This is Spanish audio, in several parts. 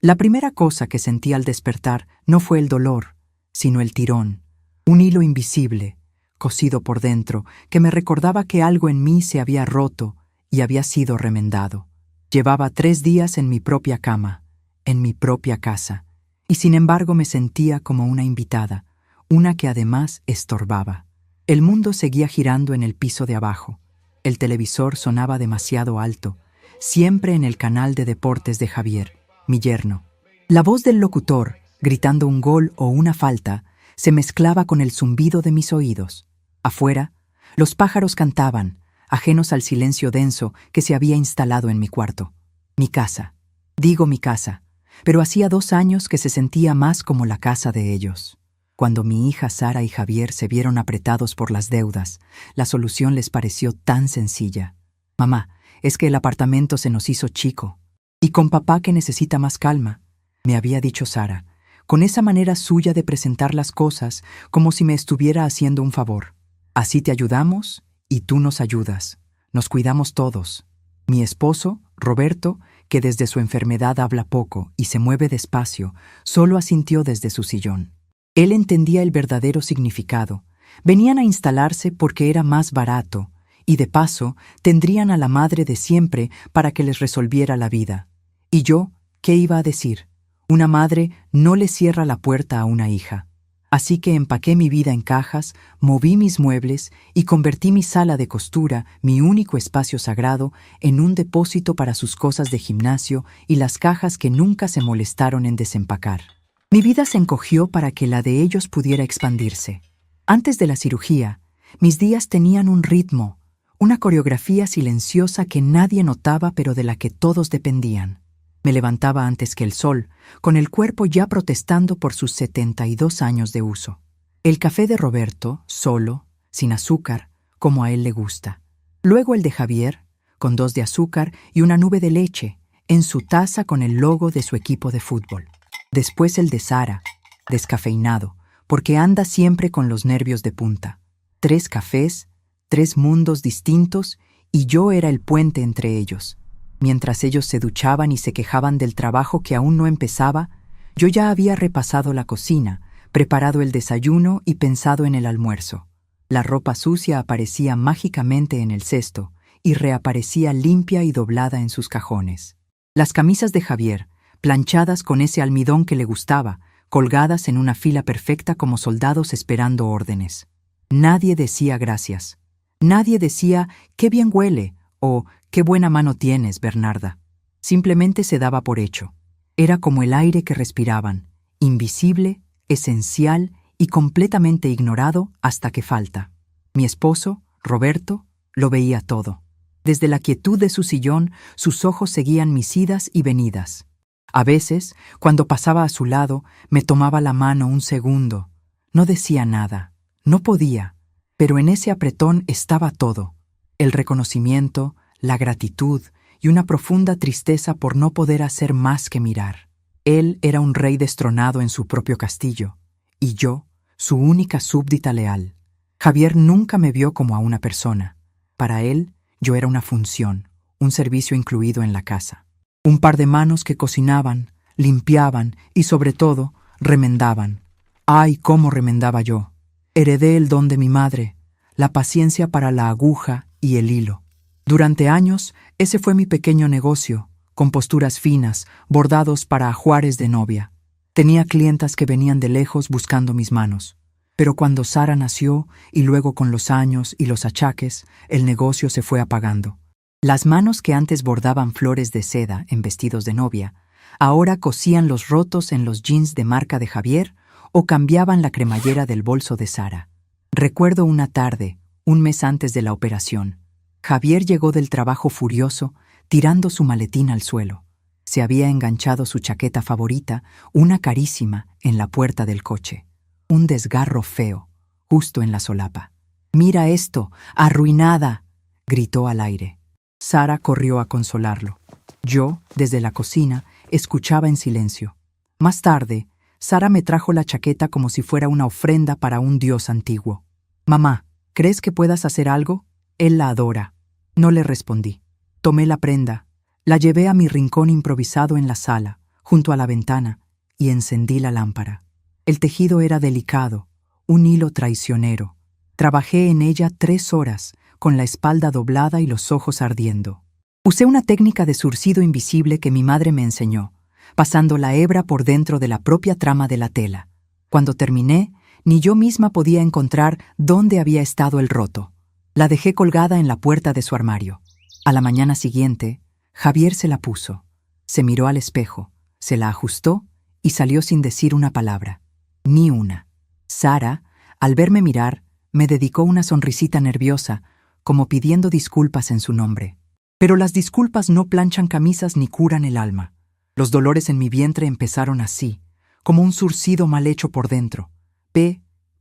La primera cosa que sentí al despertar no fue el dolor, sino el tirón, un hilo invisible, cosido por dentro, que me recordaba que algo en mí se había roto y había sido remendado. Llevaba 3 días en mi propia cama, en mi propia casa, y sin embargo me sentía como una invitada, una que además estorbaba. El mundo seguía girando en el piso de abajo. El televisor sonaba demasiado alto, siempre en el canal de deportes de Javier, mi yerno. La voz del locutor, gritando un gol o una falta, se mezclaba con el zumbido de mis oídos. Afuera, los pájaros cantaban, ajenos al silencio denso que se había instalado en mi cuarto. Mi casa. Digo mi casa, pero hacía 2 años que se sentía más como la casa de ellos. Cuando mi hija Sara y Javier se vieron apretados por las deudas, la solución les pareció tan sencilla. Mamá, es que el apartamento se nos hizo chico. Y con papá que necesita más calma, me había dicho Sara, con esa manera suya de presentar las cosas como si me estuviera haciendo un favor. Así te ayudamos y tú nos ayudas. Nos cuidamos todos. Mi esposo, Roberto, que desde su enfermedad habla poco y se mueve despacio, solo asintió desde su sillón. Él entendía el verdadero significado. Venían a instalarse porque era más barato y de paso tendrían a la madre de siempre para que les resolviera la vida. ¿Y yo qué iba a decir? Una madre no le cierra la puerta a una hija. Así que empaqué mi vida en cajas, moví mis muebles y convertí mi sala de costura, mi único espacio sagrado, en un depósito para sus cosas de gimnasio y las cajas que nunca se molestaron en desempacar. Mi vida se encogió para que la de ellos pudiera expandirse. Antes de la cirugía, mis días tenían un ritmo, una coreografía silenciosa que nadie notaba pero de la que todos dependían. Me levantaba antes que el sol, con el cuerpo ya protestando por sus 72 años de uso. El café de Roberto, solo, sin azúcar, como a él le gusta. Luego el de Javier, con 2 de azúcar y una nube de leche, en su taza con el logo de su equipo de fútbol. Después el de Sara, descafeinado, porque anda siempre con los nervios de punta. 3 cafés, 3 mundos distintos, y yo era el puente entre ellos. Mientras ellos se duchaban y se quejaban del trabajo que aún no empezaba, yo ya había repasado la cocina, preparado el desayuno y pensado en el almuerzo. La ropa sucia aparecía mágicamente en el cesto y reaparecía limpia y doblada en sus cajones. Las camisas de Javier, planchadas con ese almidón que le gustaba, colgadas en una fila perfecta como soldados esperando órdenes. Nadie decía gracias. Nadie decía «qué bien huele» o «qué buena mano tienes, Bernarda». Simplemente se daba por hecho. Era como el aire que respiraban, invisible, esencial y completamente ignorado hasta que falta. Mi esposo, Roberto, lo veía todo. Desde la quietud de su sillón, sus ojos seguían mis idas y venidas. A veces, cuando pasaba a su lado, me tomaba la mano un segundo. No decía nada, no podía, pero en ese apretón estaba todo. El reconocimiento, la gratitud y una profunda tristeza por no poder hacer más que mirar. Él era un rey destronado en su propio castillo, y yo, su única súbdita leal. Javier nunca me vio como a una persona. Para él, yo era una función, un servicio incluido en la casa. Un par de manos que cocinaban, limpiaban y, sobre todo, remendaban. ¡Ay, cómo remendaba yo! Heredé el don de mi madre, la paciencia para la aguja y el hilo. Durante años, ese fue mi pequeño negocio, con posturas finas, bordados para ajuares de novia. Tenía clientas que venían de lejos buscando mis manos. Pero cuando Sara nació, y luego con los años y los achaques, el negocio se fue apagando. Las manos que antes bordaban flores de seda en vestidos de novia, ahora cosían los rotos en los jeans de marca de Javier o cambiaban la cremallera del bolso de Sara. Recuerdo una tarde, un mes antes de la operación. Javier llegó del trabajo furioso, tirando su maletín al suelo. Se había enganchado su chaqueta favorita, una carísima, en la puerta del coche. Un desgarro feo, justo en la solapa. «¡Mira esto! ¡Arruinada!», gritó al aire. Sara corrió a consolarlo. Yo, desde la cocina, escuchaba en silencio. Más tarde, Sara me trajo la chaqueta como si fuera una ofrenda para un dios antiguo. «Mamá, ¿crees que puedas hacer algo? Él la adora». No le respondí. Tomé la prenda, la llevé a mi rincón improvisado en la sala, junto a la ventana, y encendí la lámpara. El tejido era delicado, un hilo traicionero. Trabajé en ella 3 horas, con la espalda doblada y los ojos ardiendo. Usé una técnica de zurcido invisible que mi madre me enseñó, pasando la hebra por dentro de la propia trama de la tela. Cuando terminé, ni yo misma podía encontrar dónde había estado el roto. La dejé colgada en la puerta de su armario. A la mañana siguiente, Javier se la puso. Se miró al espejo, se la ajustó y salió sin decir una palabra. Ni una. Sara, al verme mirar, me dedicó una sonrisita nerviosa, como pidiendo disculpas en su nombre. Pero las disculpas no planchan camisas ni curan el alma. Los dolores en mi vientre empezaron así, como un zurcido mal hecho por dentro.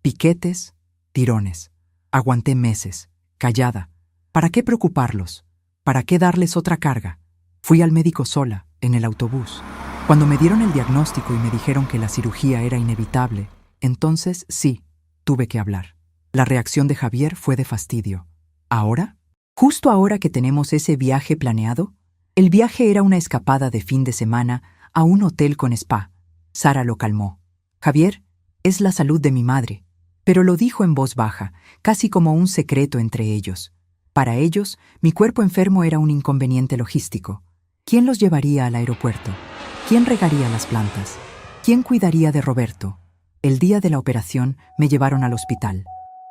Piquetes, tirones. Aguanté meses, callada. ¿Para qué preocuparlos? ¿Para qué darles otra carga? Fui al médico sola, en el autobús. Cuando me dieron el diagnóstico y me dijeron que la cirugía era inevitable, entonces sí, tuve que hablar. La reacción de Javier fue de fastidio. ¿Ahora? ¿Justo ahora que tenemos ese viaje planeado? El viaje era una escapada de fin de semana a un hotel con spa. Sara lo calmó. Javier, es la salud de mi madre. Pero lo dijo en voz baja, casi como un secreto entre ellos. Para ellos, mi cuerpo enfermo era un inconveniente logístico. ¿Quién los llevaría al aeropuerto? ¿Quién regaría las plantas? ¿Quién cuidaría de Roberto? El día de la operación me llevaron al hospital.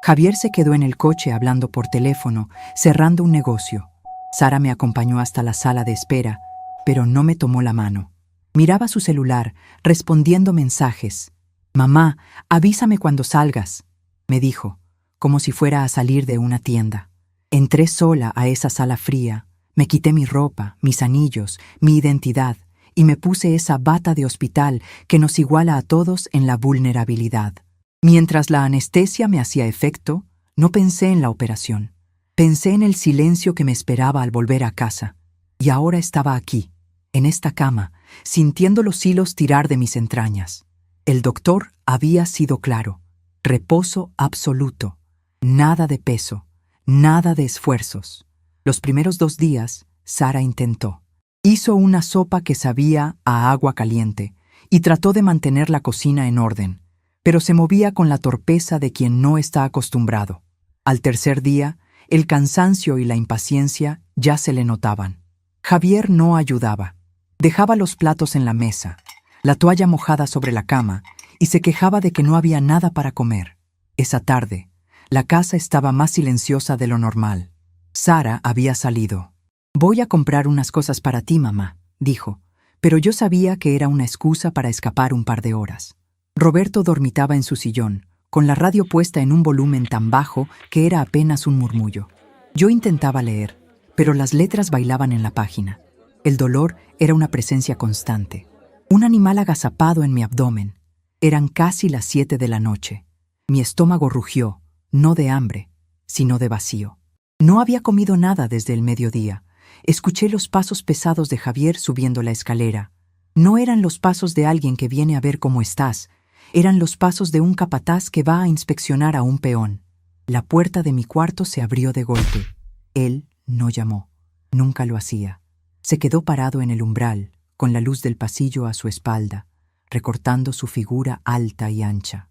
Javier se quedó en el coche hablando por teléfono, cerrando un negocio. Sara me acompañó hasta la sala de espera, pero no me tomó la mano. Miraba su celular, respondiendo mensajes. «Mamá, avísame cuando salgas», me dijo, como si fuera a salir de una tienda. Entré sola a esa sala fría, me quité mi ropa, mis anillos, mi identidad, y me puse esa bata de hospital que nos iguala a todos en la vulnerabilidad. Mientras la anestesia me hacía efecto, no pensé en la operación. Pensé en el silencio que me esperaba al volver a casa. Y ahora estaba aquí, en esta cama, sintiendo los hilos tirar de mis entrañas. El doctor había sido claro. Reposo absoluto. Nada de peso. Nada de esfuerzos. Los primeros 2 días, Sara intentó. Hizo una sopa que sabía a agua caliente y trató de mantener la cocina en orden, pero se movía con la torpeza de quien no está acostumbrado. Al tercer día, el cansancio y la impaciencia ya se le notaban. Javier no ayudaba. Dejaba los platos en la mesa, la toalla mojada sobre la cama, y se quejaba de que no había nada para comer. Esa tarde, la casa estaba más silenciosa de lo normal. Sara había salido. «Voy a comprar unas cosas para ti, mamá», dijo, pero yo sabía que era una excusa para escapar un par de horas. Roberto dormitaba en su sillón, con la radio puesta en un volumen tan bajo que era apenas un murmullo. Yo intentaba leer, pero las letras bailaban en la página. El dolor era una presencia constante. Un animal agazapado en mi abdomen. Eran casi las 7 de la noche. Mi estómago rugió, no de hambre, sino de vacío. No había comido nada desde el mediodía. Escuché los pasos pesados de Javier subiendo la escalera. No eran los pasos de alguien que viene a ver cómo estás. Eran los pasos de un capataz que va a inspeccionar a un peón. La puerta de mi cuarto se abrió de golpe. Él no llamó. Nunca lo hacía. Se quedó parado en el umbral, con la luz del pasillo a su espalda, recortando su figura alta y ancha.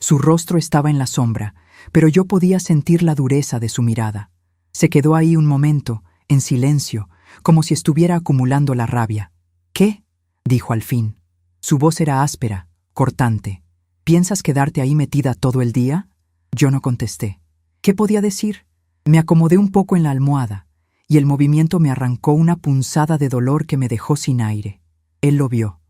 Su rostro estaba en la sombra, pero yo podía sentir la dureza de su mirada. Se quedó ahí un momento, en silencio, como si estuviera acumulando la rabia. «¿Qué?», dijo al fin. Su voz era áspera, cortante. «¿Piensas quedarte ahí metida todo el día?». Yo no contesté. ¿Qué podía decir? Me acomodé un poco en la almohada, y el movimiento me arrancó una punzada de dolor que me dejó sin aire. Él lo vio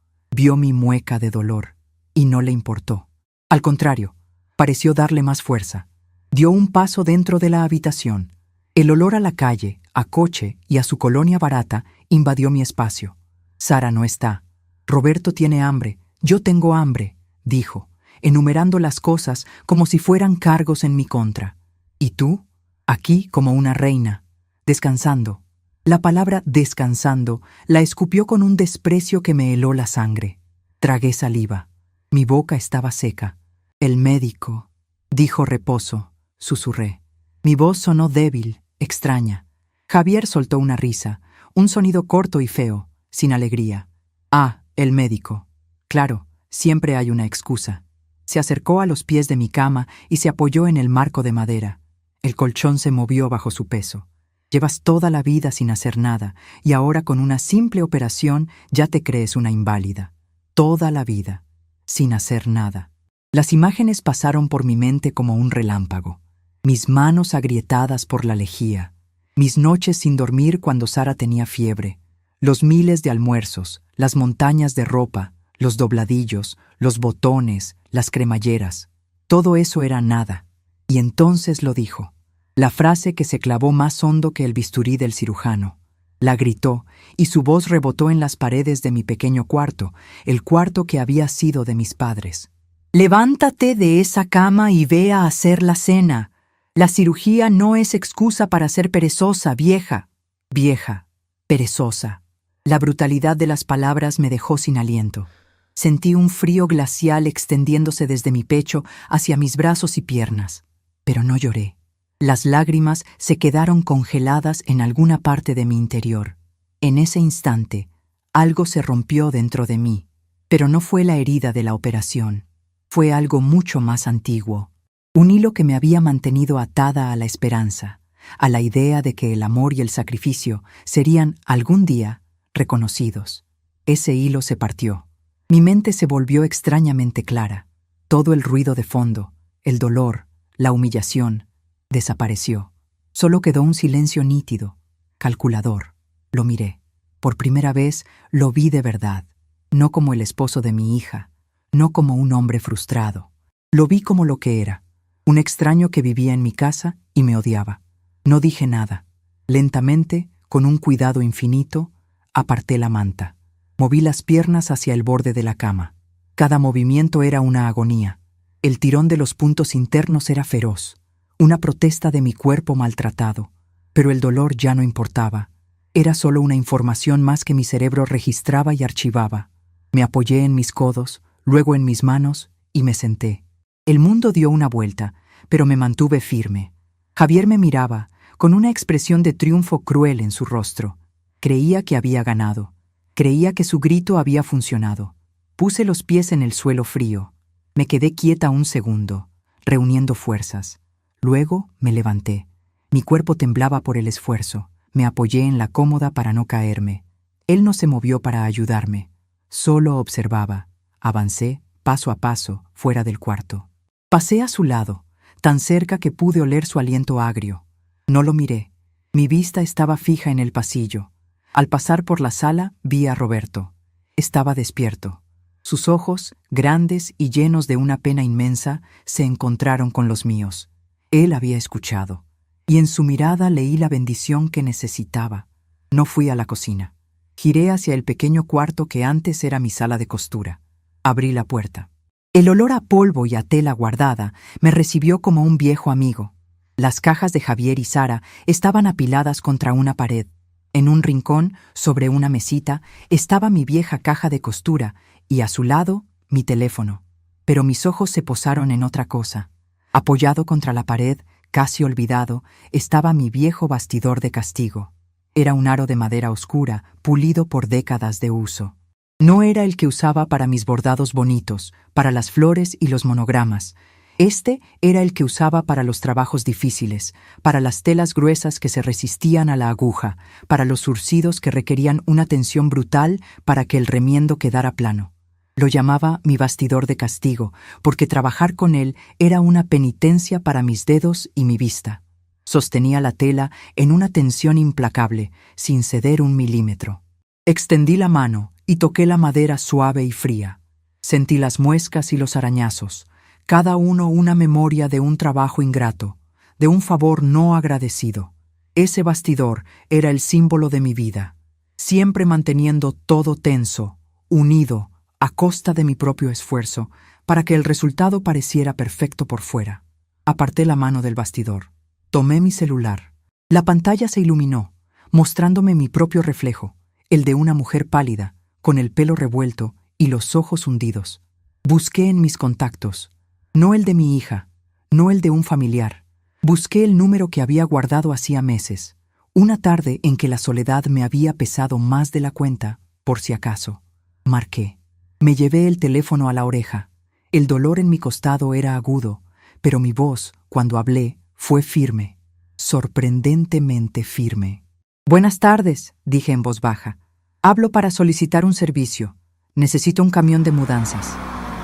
mi mueca de dolor, y no le importó. Al contrario, pareció darle más fuerza. Dio un paso dentro de la habitación. El olor a la calle, a coche y a su colonia barata invadió mi espacio. «Sara no está. Roberto tiene hambre. Yo tengo hambre», dijo, enumerando las cosas como si fueran cargos en mi contra. «¿Y tú? Aquí como una reina, descansando». La palabra «descansando» la escupió con un desprecio que me heló la sangre. Tragué saliva. Mi boca estaba seca. «El médico», dijo Reposo, susurré. Mi voz sonó débil, extraña. Javier soltó una risa, un sonido corto y feo, sin alegría. «Ah, El médico. Claro, siempre hay una excusa. Se acercó a los pies de mi cama y se apoyó en el marco de madera. El colchón se movió bajo su peso. Llevas toda la vida sin hacer nada, y ahora con una simple operación ya te crees una inválida. Toda la vida, sin hacer nada. Las imágenes pasaron por mi mente como un relámpago. Mis manos agrietadas por la lejía. Mis noches sin dormir cuando Sara tenía fiebre. Los miles de almuerzos, las montañas de ropa, los dobladillos, los botones, las cremalleras. Todo eso era nada. Y entonces lo dijo. La frase que se clavó más hondo que el bisturí del cirujano. La gritó, y su voz rebotó en las paredes de mi pequeño cuarto, el cuarto que había sido de mis padres. «Levántate de esa cama y ve a hacer la cena. La cirugía no es excusa para ser perezosa, vieja». Vieja, perezosa. La brutalidad de las palabras me dejó sin aliento. Sentí un frío glacial extendiéndose desde mi pecho hacia mis brazos y piernas. Pero no lloré. Las lágrimas se quedaron congeladas en alguna parte de mi interior. En ese instante, algo se rompió dentro de mí, pero no fue la herida de la operación. Fue algo mucho más antiguo. Un hilo que me había mantenido atada a la esperanza, a la idea de que el amor y el sacrificio serían, algún día, reconocidos. Ese hilo se partió. Mi mente se volvió extrañamente clara. Todo el ruido de fondo, el dolor, la humillación, desapareció. Solo quedó un silencio nítido, calculador. Lo miré. Por primera vez lo vi de verdad, no como el esposo de mi hija, no como un hombre frustrado. Lo vi como lo que era, un extraño que vivía en mi casa y me odiaba. No dije nada. Lentamente, con un cuidado infinito, aparté la manta. Moví las piernas hacia el borde de la cama. Cada movimiento era una agonía. El tirón de los puntos internos era feroz, una protesta de mi cuerpo maltratado. Pero el dolor ya no importaba. Era solo una información más que mi cerebro registraba y archivaba. Me apoyé en mis codos, luego en mis manos, y me senté. El mundo dio una vuelta, pero me mantuve firme. Javier me miraba, con una expresión de triunfo cruel en su rostro. Creía que había ganado. Creía que su grito había funcionado. Puse los pies en el suelo frío. Me quedé quieta un segundo, reuniendo fuerzas. Luego me levanté. Mi cuerpo temblaba por el esfuerzo. Me apoyé en la cómoda para no caerme. Él no se movió para ayudarme. Solo observaba. Avancé, paso a paso, fuera del cuarto. Pasé a su lado, tan cerca que pude oler su aliento agrio. No lo miré. Mi vista estaba fija en el pasillo. Al pasar por la sala, vi a Roberto. Estaba despierto. Sus ojos, grandes y llenos de una pena inmensa, se encontraron con los míos. Él había escuchado, y en su mirada leí la bendición que necesitaba. No fui a la cocina. Giré hacia el pequeño cuarto que antes era mi sala de costura. Abrí la puerta. El olor a polvo y a tela guardada me recibió como un viejo amigo. Las cajas de Javier y Sara estaban apiladas contra una pared. En un rincón, sobre una mesita, estaba mi vieja caja de costura y a su lado, mi teléfono. Pero mis ojos se posaron en otra cosa. Apoyado contra la pared, casi olvidado, estaba mi viejo bastidor de castigo. Era un aro de madera oscura, pulido por décadas de uso. No era el que usaba para mis bordados bonitos, para las flores y los monogramas. Este era el que usaba para los trabajos difíciles, para las telas gruesas que se resistían a la aguja, para los zurcidos que requerían una tensión brutal para que el remiendo quedara plano. Lo llamaba mi bastidor de castigo, porque trabajar con él era una penitencia para mis dedos y mi vista. Sostenía la tela en una tensión implacable, sin ceder un milímetro. Extendí la mano y toqué la madera suave y fría. Sentí las muescas y los arañazos, cada uno una memoria de un trabajo ingrato, de un favor no agradecido. Ese bastidor era el símbolo de mi vida, siempre manteniendo todo tenso, unido, a costa de mi propio esfuerzo, para que el resultado pareciera perfecto por fuera. Aparté la mano del bastidor. Tomé mi celular. La pantalla se iluminó, mostrándome mi propio reflejo, el de una mujer pálida, con el pelo revuelto y los ojos hundidos. Busqué en mis contactos, no el de mi hija, no el de un familiar. Busqué el número que había guardado hacía meses, una tarde en que la soledad me había pesado más de la cuenta, por si acaso. Marqué. Me llevé el teléfono a la oreja. El dolor en mi costado era agudo, pero mi voz, cuando hablé, fue firme, sorprendentemente firme. «Buenas tardes», dije en voz baja. «Hablo para solicitar un servicio. Necesito un camión de mudanzas».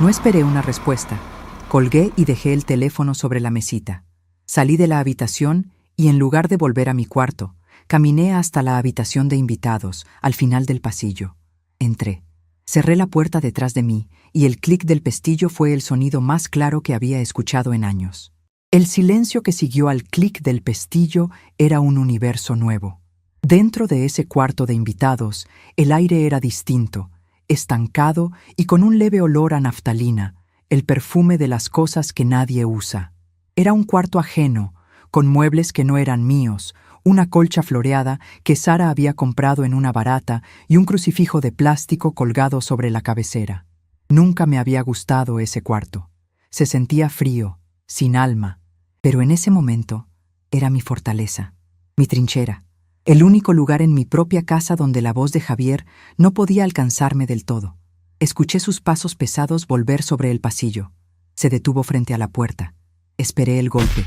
No esperé una respuesta. Colgué y dejé el teléfono sobre la mesita. Salí de la habitación y, en lugar de volver a mi cuarto, caminé hasta la habitación de invitados, al final del pasillo. Entré. Cerré la puerta detrás de mí y el clic del pestillo fue el sonido más claro que había escuchado en años. El silencio que siguió al clic del pestillo era un universo nuevo. Dentro de ese cuarto de invitados, el aire era distinto, estancado y con un leve olor a naftalina, el perfume de las cosas que nadie usa. Era un cuarto ajeno, con muebles que no eran míos, una colcha floreada que Sara había comprado en una barata y un crucifijo de plástico colgado sobre la cabecera. Nunca me había gustado ese cuarto. Se sentía frío, sin alma, pero en ese momento era mi fortaleza, mi trinchera, el único lugar en mi propia casa donde la voz de Javier no podía alcanzarme del todo. Escuché sus pasos pesados volver sobre el pasillo. Se detuvo frente a la puerta. Esperé el golpe.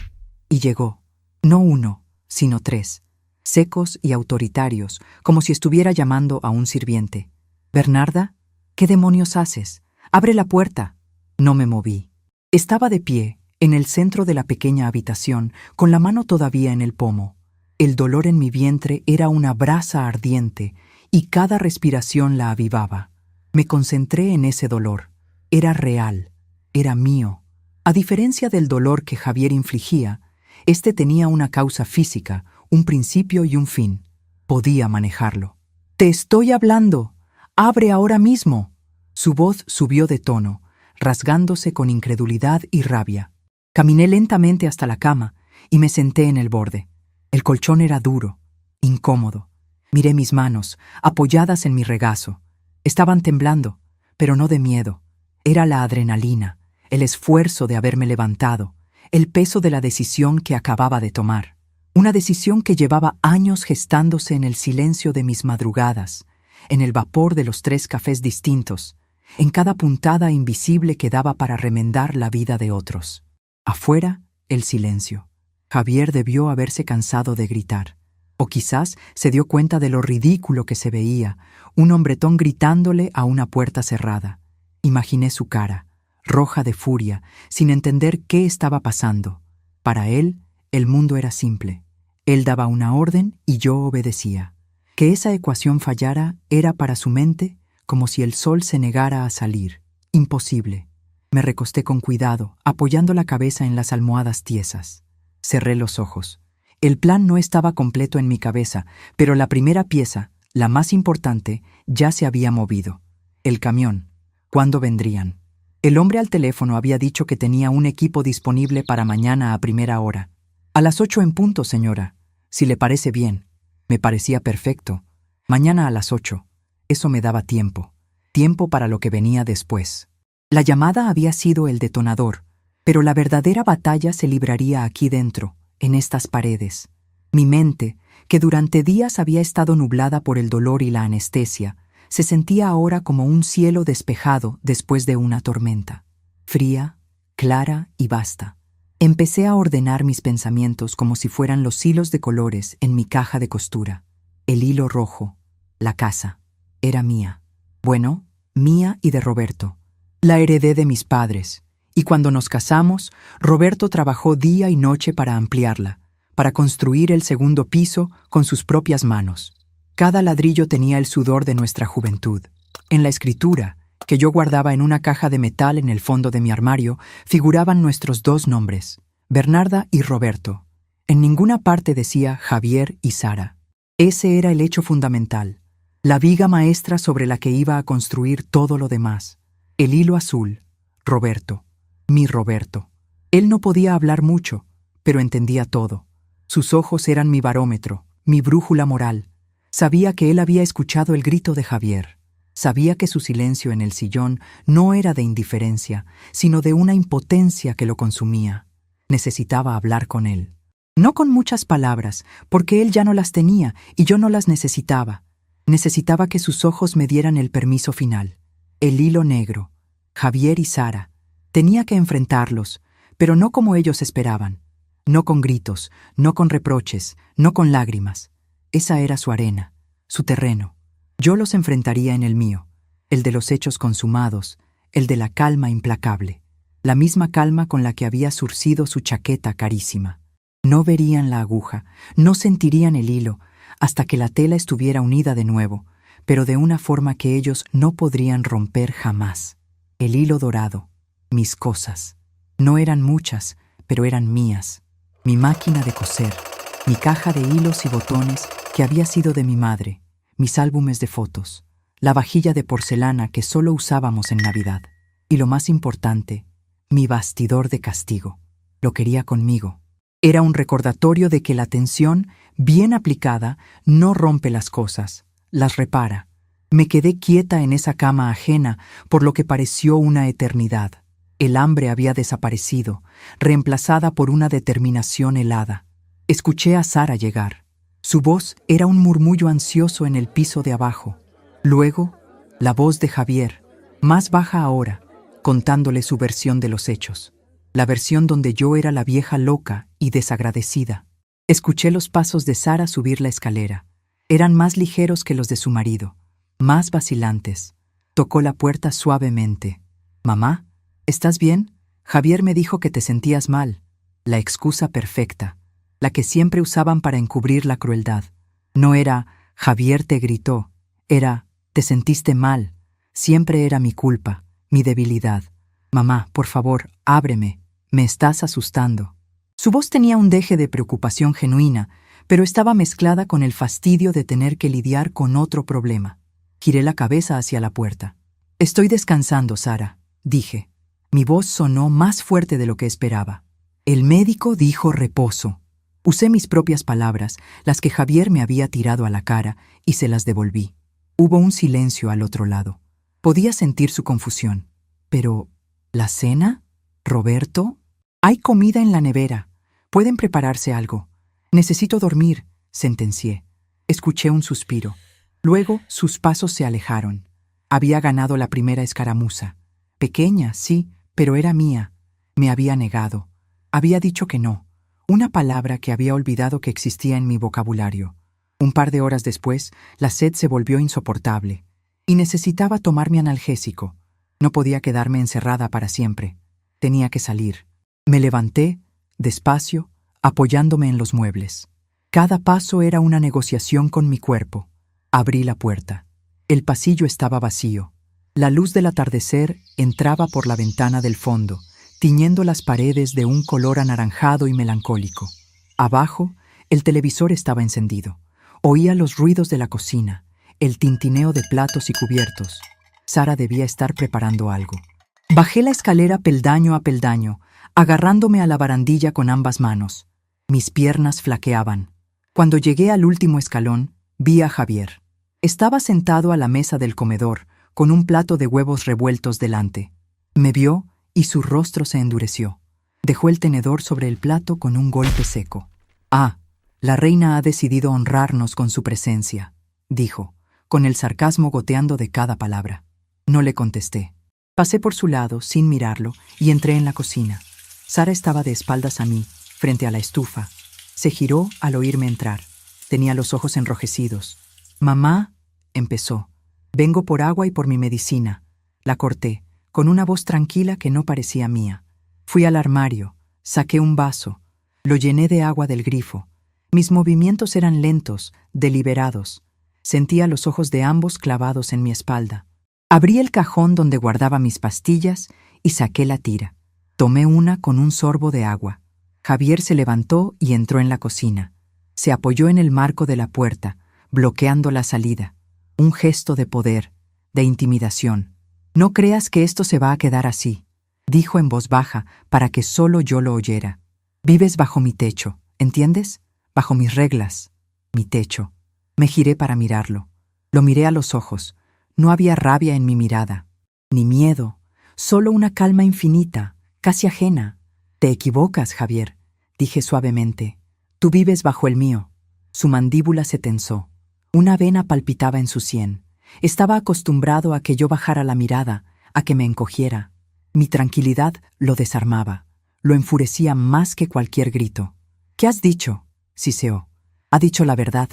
Y llegó. No uno, sino 3, secos y autoritarios, como si estuviera llamando a un sirviente. «Bernarda, ¿qué demonios haces? ¡Abre la puerta!». No me moví. Estaba de pie, en el centro de la pequeña habitación, con la mano todavía en el pomo. El dolor en mi vientre era una brasa ardiente, y cada respiración la avivaba. Me concentré en ese dolor. Era real, era mío. A diferencia del dolor que Javier infligía, este tenía una causa física, un principio y un fin. Podía manejarlo. «Te estoy hablando. ¡Abre ahora mismo!». Su voz subió de tono, rasgándose con incredulidad y rabia. Caminé lentamente hasta la cama y me senté en el borde. El colchón era duro, incómodo. Miré mis manos, apoyadas en mi regazo. Estaban temblando, pero no de miedo. Era la adrenalina, el esfuerzo de haberme levantado, el peso de la decisión que acababa de tomar. Una decisión que llevaba años gestándose en el silencio de mis madrugadas, en el vapor de los 3 cafés distintos, en cada puntada invisible que daba para remendar la vida de otros. Afuera, el silencio. Javier debió haberse cansado de gritar. O quizás se dio cuenta de lo ridículo que se veía, un hombretón gritándole a una puerta cerrada. Imaginé su cara, roja de furia, sin entender qué estaba pasando. Para él, el mundo era simple. Él daba una orden y yo obedecía. Que esa ecuación fallara era para su mente como si el sol se negara a salir. Imposible. Me recosté con cuidado, apoyando la cabeza en las almohadas tiesas. Cerré los ojos. El plan no estaba completo en mi cabeza, pero la primera pieza, la más importante, ya se había movido. El camión. ¿Cuándo vendrían? El hombre al teléfono había dicho que tenía un equipo disponible para mañana a primera hora. «A las 8 en punto, señora. Si le parece bien». Me parecía perfecto. Mañana a las 8. Eso me daba tiempo. Tiempo para lo que venía después. La llamada había sido el detonador, pero la verdadera batalla se libraría aquí dentro, en estas paredes. Mi mente, que durante días había estado nublada por el dolor y la anestesia, se sentía ahora como un cielo despejado después de una tormenta. Fría, clara y vasta. Empecé a ordenar mis pensamientos como si fueran los hilos de colores en mi caja de costura. El hilo rojo, la casa, era mía. Bueno, mía y de Roberto. La heredé de mis padres. Y cuando nos casamos, Roberto trabajó día y noche para ampliarla, para construir el segundo piso con sus propias manos. Cada ladrillo tenía el sudor de nuestra juventud. En la escritura, que yo guardaba en una caja de metal en el fondo de mi armario, figuraban nuestros 2 nombres, Bernarda y Roberto. En ninguna parte decía Javier y Sara. Ese era el hecho fundamental, la viga maestra sobre la que iba a construir todo lo demás. El hilo azul, Roberto. Mi Roberto. Él no podía hablar mucho, pero entendía todo. Sus ojos eran mi barómetro, mi brújula moral. Sabía que él había escuchado el grito de Javier. Sabía que su silencio en el sillón no era de indiferencia, sino de una impotencia que lo consumía. Necesitaba hablar con él. No con muchas palabras, porque él ya no las tenía y yo no las necesitaba. Necesitaba que sus ojos me dieran el permiso final. El hilo negro. Javier y Sara. Tenía que enfrentarlos, pero no como ellos esperaban. No con gritos, no con reproches, no con lágrimas. Esa era su arena, su terreno. Yo los enfrentaría en el mío, el de los hechos consumados, el de la calma implacable, la misma calma con la que había zurcido su chaqueta carísima. No verían la aguja, no sentirían el hilo, hasta que la tela estuviera unida de nuevo, pero de una forma que ellos no podrían romper jamás. El hilo dorado, mis cosas. No eran muchas, pero eran mías. Mi máquina de coser, mi caja de hilos y botones que había sido de mi madre, mis álbumes de fotos, la vajilla de porcelana que solo usábamos en Navidad. Y lo más importante, mi bastidor de castigo. Lo quería conmigo. Era un recordatorio de que la tensión, bien aplicada, no rompe las cosas, las repara. Me quedé quieta en esa cama ajena por lo que pareció una eternidad. El hambre había desaparecido, reemplazada por una determinación helada. Escuché a Sara llegar. Su voz era un murmullo ansioso en el piso de abajo. Luego, la voz de Javier, más baja ahora, contándole su versión de los hechos. La versión donde yo era la vieja loca y desagradecida. Escuché los pasos de Sara subir la escalera. Eran más ligeros que los de su marido, más vacilantes. Tocó la puerta suavemente. «Mamá, ¿estás bien? Javier me dijo que te sentías mal». La excusa perfecta, la que siempre usaban para encubrir la crueldad. No era «Javier te gritó», era «te sentiste mal». Siempre era mi culpa, mi debilidad. «Mamá, por favor, ábreme, me estás asustando». Su voz tenía un deje de preocupación genuina, pero estaba mezclada con el fastidio de tener que lidiar con otro problema. Giré la cabeza hacia la puerta. «Estoy descansando, Sara», dije. Mi voz sonó más fuerte de lo que esperaba. El médico dijo reposo. Usé mis propias palabras, las que Javier me había tirado a la cara, y se las devolví. Hubo un silencio al otro lado. Podía sentir su confusión. Pero, ¿la cena? ¿Roberto? Hay comida en la nevera. Pueden prepararse algo. Necesito dormir, sentencié. Escuché un suspiro. Luego sus pasos se alejaron. Había ganado la primera escaramuza. Pequeña, sí, pero era mía. Me había negado. Había dicho que no. Una palabra que había olvidado que existía en mi vocabulario. Un par de horas después, la sed se volvió insoportable. Y necesitaba tomar mi analgésico. No podía quedarme encerrada para siempre. Tenía que salir. Me levanté, despacio, apoyándome en los muebles. Cada paso era una negociación con mi cuerpo. Abrí la puerta. El pasillo estaba vacío. La luz del atardecer entraba por la ventana del fondo, tiñendo las paredes de un color anaranjado y melancólico. Abajo, el televisor estaba encendido. Oía los ruidos de la cocina, el tintineo de platos y cubiertos. Sara debía estar preparando algo. Bajé la escalera peldaño a peldaño, agarrándome a la barandilla con ambas manos. Mis piernas flaqueaban. Cuando llegué al último escalón, vi a Javier. Estaba sentado a la mesa del comedor, con un plato de huevos revueltos delante. Me vio y su rostro se endureció. Dejó el tenedor sobre el plato con un golpe seco. «Ah, la reina ha decidido honrarnos con su presencia», dijo, con el sarcasmo goteando de cada palabra. No le contesté. Pasé por su lado, sin mirarlo, y entré en la cocina. Sara estaba de espaldas a mí, frente a la estufa. Se giró al oírme entrar. Tenía los ojos enrojecidos. «Mamá», empezó. «Vengo por agua y por mi medicina». La corté, con una voz tranquila que no parecía mía. Fui al armario, saqué un vaso, lo llené de agua del grifo. Mis movimientos eran lentos, deliberados. Sentía los ojos de ambos clavados en mi espalda. Abrí el cajón donde guardaba mis pastillas y saqué la tira. Tomé una con un sorbo de agua. Javier se levantó y entró en la cocina. Se apoyó en el marco de la puerta, bloqueando la salida. Un gesto de poder, de intimidación. «No creas que esto se va a quedar así», dijo en voz baja para que solo yo lo oyera. «Vives bajo mi techo, ¿entiendes? Bajo mis reglas. Mi techo». Me giré para mirarlo. Lo miré a los ojos. No había rabia en mi mirada, ni miedo, solo una calma infinita, casi ajena. «Te equivocas, Javier», dije suavemente. «Tú vives bajo el mío». Su mandíbula se tensó. Una vena palpitaba en su sien. Estaba acostumbrado a que yo bajara la mirada, a que me encogiera. Mi tranquilidad lo desarmaba, lo enfurecía más que cualquier grito. «¿Qué has dicho?», siseó. «Ha dicho la verdad»,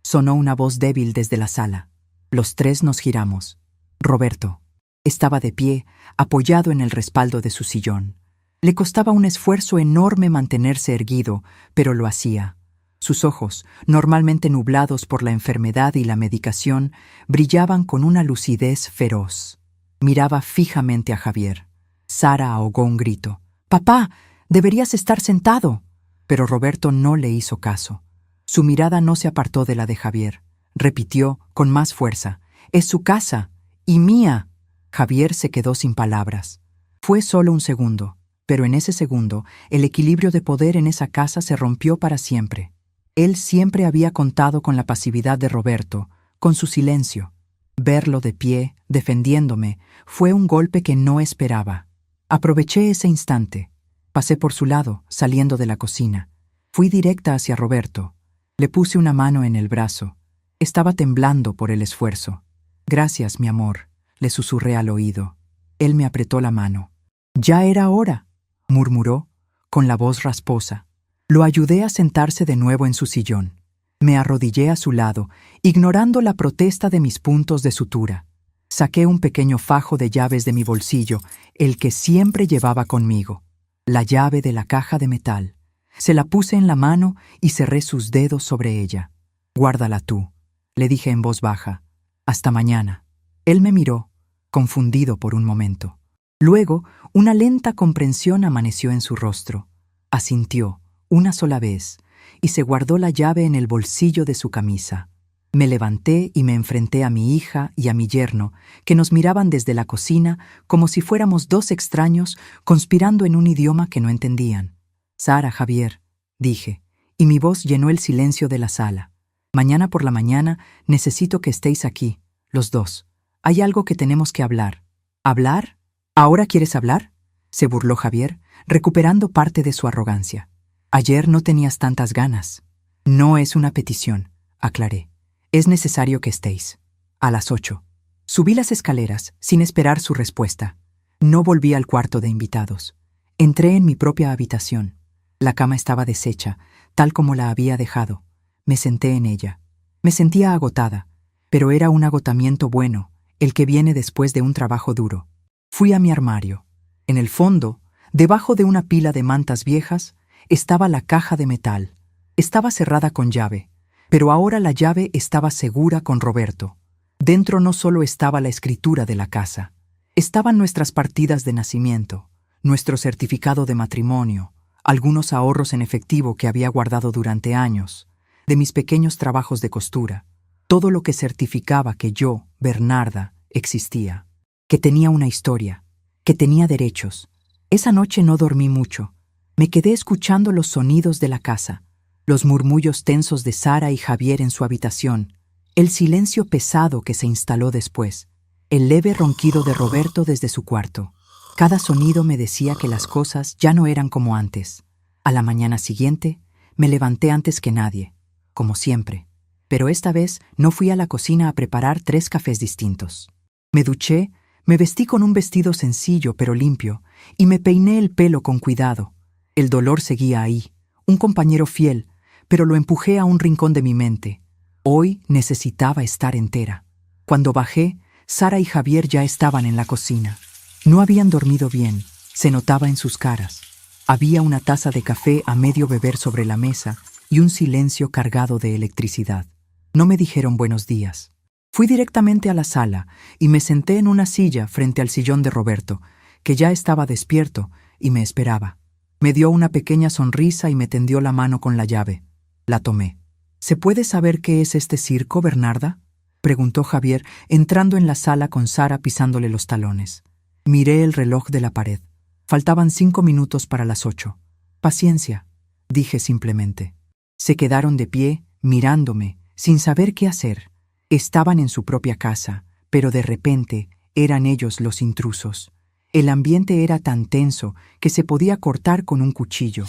sonó una voz débil desde la sala. Los tres nos giramos. Roberto estaba de pie, apoyado en el respaldo de su sillón. Le costaba un esfuerzo enorme mantenerse erguido, pero lo hacía. Sus ojos, normalmente nublados por la enfermedad y la medicación, brillaban con una lucidez feroz. Miraba fijamente a Javier. Sara ahogó un grito. «¡Papá! ¡Deberías estar sentado!». Pero Roberto no le hizo caso. Su mirada no se apartó de la de Javier. Repitió, con más fuerza: «Es su casa. ¡Y mía!». Javier se quedó sin palabras. Fue solo un segundo, pero en ese segundo, el equilibrio de poder en esa casa se rompió para siempre. Él siempre había contado con la pasividad de Roberto, con su silencio. Verlo de pie, defendiéndome, fue un golpe que no esperaba. Aproveché ese instante. Pasé por su lado, saliendo de la cocina. Fui directa hacia Roberto. Le puse una mano en el brazo. Estaba temblando por el esfuerzo. «Gracias, mi amor», le susurré al oído. Él me apretó la mano. «Ya era hora», murmuró, con la voz rasposa. Lo ayudé a sentarse de nuevo en su sillón. Me arrodillé a su lado, ignorando la protesta de mis puntos de sutura. Saqué un pequeño fajo de llaves de mi bolsillo, el que siempre llevaba conmigo. La llave de la caja de metal. Se la puse en la mano y cerré sus dedos sobre ella. «Guárdala tú», le dije en voz baja. «Hasta mañana». Él me miró, confundido por un momento. Luego, una lenta comprensión amaneció en su rostro. Asintió, una sola vez, y se guardó la llave en el bolsillo de su camisa. Me levanté y me enfrenté a mi hija y a mi yerno, que nos miraban desde la cocina como si fuéramos dos extraños conspirando en un idioma que no entendían. «Sara, Javier», dije, y mi voz llenó el silencio de la sala. «Mañana por la mañana necesito que estéis aquí, los dos. Hay algo que tenemos que hablar». «¿Hablar? ¿Ahora quieres hablar?», se burló Javier, recuperando parte de su arrogancia. «Ayer no tenías tantas ganas». «No es una petición», aclaré. «Es necesario que estéis». A las 8. Subí las escaleras, sin esperar su respuesta. No volví al cuarto de invitados. Entré en mi propia habitación. La cama estaba deshecha, tal como la había dejado. Me senté en ella. Me sentía agotada, pero era un agotamiento bueno, el que viene después de un trabajo duro. Fui a mi armario. En el fondo, debajo de una pila de mantas viejas, estaba la caja de metal. Estaba cerrada con llave, pero ahora la llave estaba segura con Roberto. Dentro no solo estaba la escritura de la casa, estaban nuestras partidas de nacimiento, nuestro certificado de matrimonio, algunos ahorros en efectivo que había guardado durante años, de mis pequeños trabajos de costura, todo lo que certificaba que yo, Bernarda, existía, que tenía una historia, que tenía derechos. Esa noche no dormí mucho. Me quedé escuchando los sonidos de la casa, los murmullos tensos de Sara y Javier en su habitación, el silencio pesado que se instaló después, el leve ronquido de Roberto desde su cuarto. Cada sonido me decía que las cosas ya no eran como antes. A la mañana siguiente, me levanté antes que nadie, como siempre, pero esta vez no fui a la cocina a preparar 3 cafés distintos. Me duché, me vestí con un vestido sencillo pero limpio y me peiné el pelo con cuidado. El dolor seguía ahí, un compañero fiel, pero lo empujé a un rincón de mi mente. Hoy necesitaba estar entera. Cuando bajé, Sara y Javier ya estaban en la cocina. No habían dormido bien, se notaba en sus caras. Había una taza de café a medio beber sobre la mesa y un silencio cargado de electricidad. No me dijeron buenos días. Fui directamente a la sala y me senté en una silla frente al sillón de Roberto, que ya estaba despierto y me esperaba. Me dio una pequeña sonrisa y me tendió la mano con la llave. La tomé. «¿Se puede saber qué es este circo, Bernarda?», preguntó Javier, entrando en la sala con Sara pisándole los talones. Miré el reloj de la pared. Faltaban 5 minutos para las 8. «Paciencia», dije simplemente. Se quedaron de pie, mirándome, sin saber qué hacer. Estaban en su propia casa, pero de repente eran ellos los intrusos. El ambiente era tan tenso que se podía cortar con un cuchillo.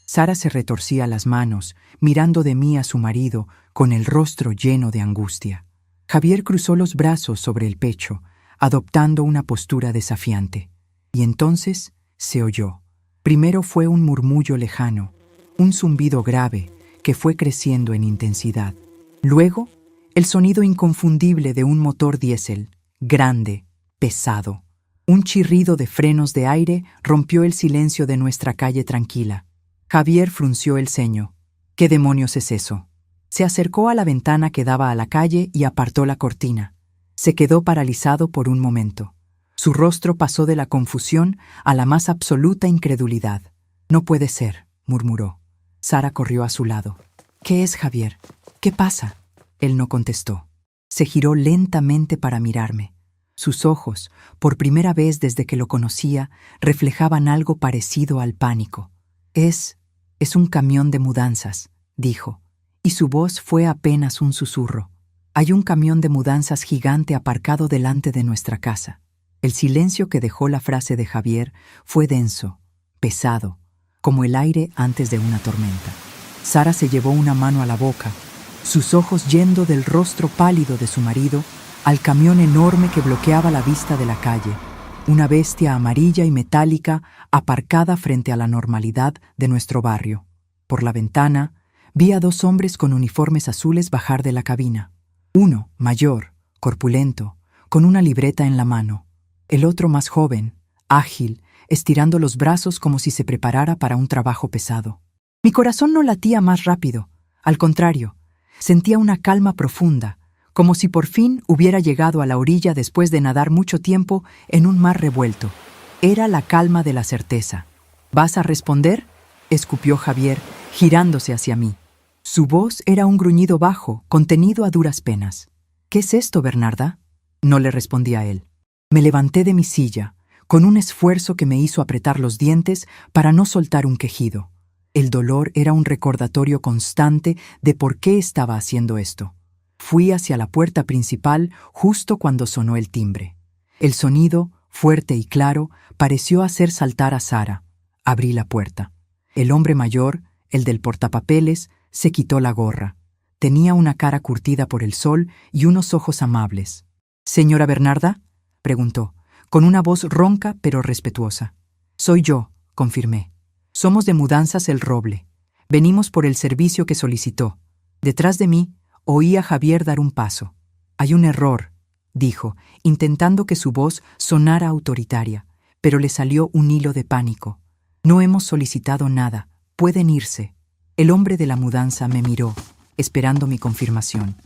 Sara se retorcía las manos, mirando de mí a su marido con el rostro lleno de angustia. Javier cruzó los brazos sobre el pecho, adoptando una postura desafiante. Y entonces se oyó. Primero fue un murmullo lejano, un zumbido grave que fue creciendo en intensidad. Luego, el sonido inconfundible de un motor diésel, grande, pesado. Un chirrido de frenos de aire rompió el silencio de nuestra calle tranquila. Javier frunció el ceño. ¿Qué demonios es eso? Se acercó a la ventana que daba a la calle y apartó la cortina. Se quedó paralizado por un momento. Su rostro pasó de la confusión a la más absoluta incredulidad. No puede ser, murmuró. Sara corrió a su lado. ¿Qué es, Javier? ¿Qué pasa? Él no contestó. Se giró lentamente para mirarme. Sus ojos, por primera vez desde que lo conocía, reflejaban algo parecido al pánico. Es un camión de mudanzas, dijo, y su voz fue apenas un susurro. Hay un camión de mudanzas gigante aparcado delante de nuestra casa. El silencio que dejó la frase de Javier fue denso, pesado, como el aire antes de una tormenta. Sara se llevó una mano a la boca, sus ojos yendo del rostro pálido de su marido al camión enorme que bloqueaba la vista de la calle, una bestia amarilla y metálica aparcada frente a la normalidad de nuestro barrio. Por la ventana, vi a 2 hombres con uniformes azules bajar de la cabina. Uno, mayor, corpulento, con una libreta en la mano. El otro más joven, ágil, estirando los brazos como si se preparara para un trabajo pesado. Mi corazón no latía más rápido. Al contrario, sentía una calma profunda, como si por fin hubiera llegado a la orilla después de nadar mucho tiempo en un mar revuelto. Era la calma de la certeza. ¿Vas a responder?, escupió Javier, girándose hacia mí. Su voz era un gruñido bajo, contenido a duras penas. ¿Qué es esto, Bernarda? No le respondí a él. Me levanté de mi silla, con un esfuerzo que me hizo apretar los dientes para no soltar un quejido. El dolor era un recordatorio constante de por qué estaba haciendo esto. Fui hacia la puerta principal justo cuando sonó el timbre. El sonido, fuerte y claro, pareció hacer saltar a Sara. Abrí la puerta. El hombre mayor, el del portapapeles, se quitó la gorra. Tenía una cara curtida por el sol y unos ojos amables. «¿Señora Bernarda?», preguntó, con una voz ronca pero respetuosa. «Soy yo», confirmé. «Somos de Mudanzas El Roble. Venimos por el servicio que solicitó». Detrás de mí, oí a Javier dar un paso. «Hay un error», dijo, intentando que su voz sonara autoritaria, pero le salió un hilo de pánico. «No hemos solicitado nada. Pueden irse». El hombre de la mudanza me miró, esperando mi confirmación.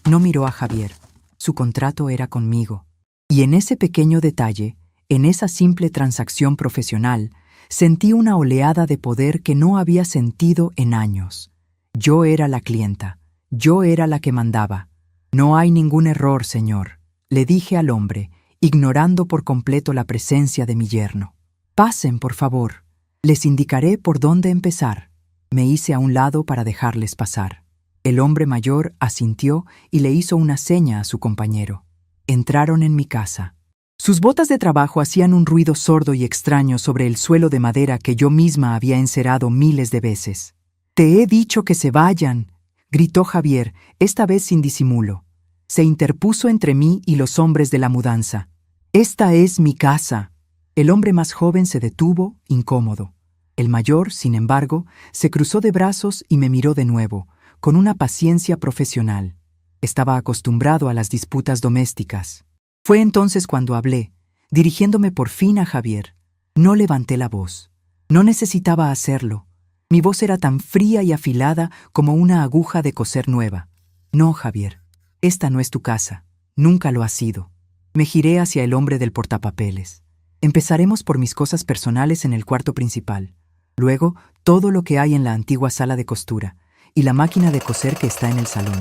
No miró a Javier. Su contrato era conmigo. Y en ese pequeño detalle, en esa simple transacción profesional, sentí una oleada de poder que no había sentido en años. Yo era la clienta. Yo era la que mandaba. «No hay ningún error, señor», le dije al hombre, ignorando por completo la presencia de mi yerno. «Pasen, por favor. Les indicaré por dónde empezar». Me hice a un lado para dejarles pasar. El hombre mayor asintió y le hizo una seña a su compañero. Entraron en mi casa. Sus botas de trabajo hacían un ruido sordo y extraño sobre el suelo de madera que yo misma había encerado miles de veces. «Te he dicho que se vayan», gritó Javier, esta vez sin disimulo. Se interpuso entre mí y los hombres de la mudanza. «Esta es mi casa». El hombre más joven se detuvo, incómodo. El mayor, sin embargo, se cruzó de brazos y me miró de nuevo, con una paciencia profesional. Estaba acostumbrado a las disputas domésticas. Fue entonces cuando hablé, dirigiéndome por fin a Javier. No levanté la voz. No necesitaba hacerlo. Mi voz era tan fría y afilada como una aguja de coser nueva. «No, Javier, esta no es tu casa. Nunca lo ha sido». Me giré hacia el hombre del portapapeles. «Empezaremos por mis cosas personales en el cuarto principal. Luego, todo lo que hay en la antigua sala de costura y la máquina de coser que está en el salón.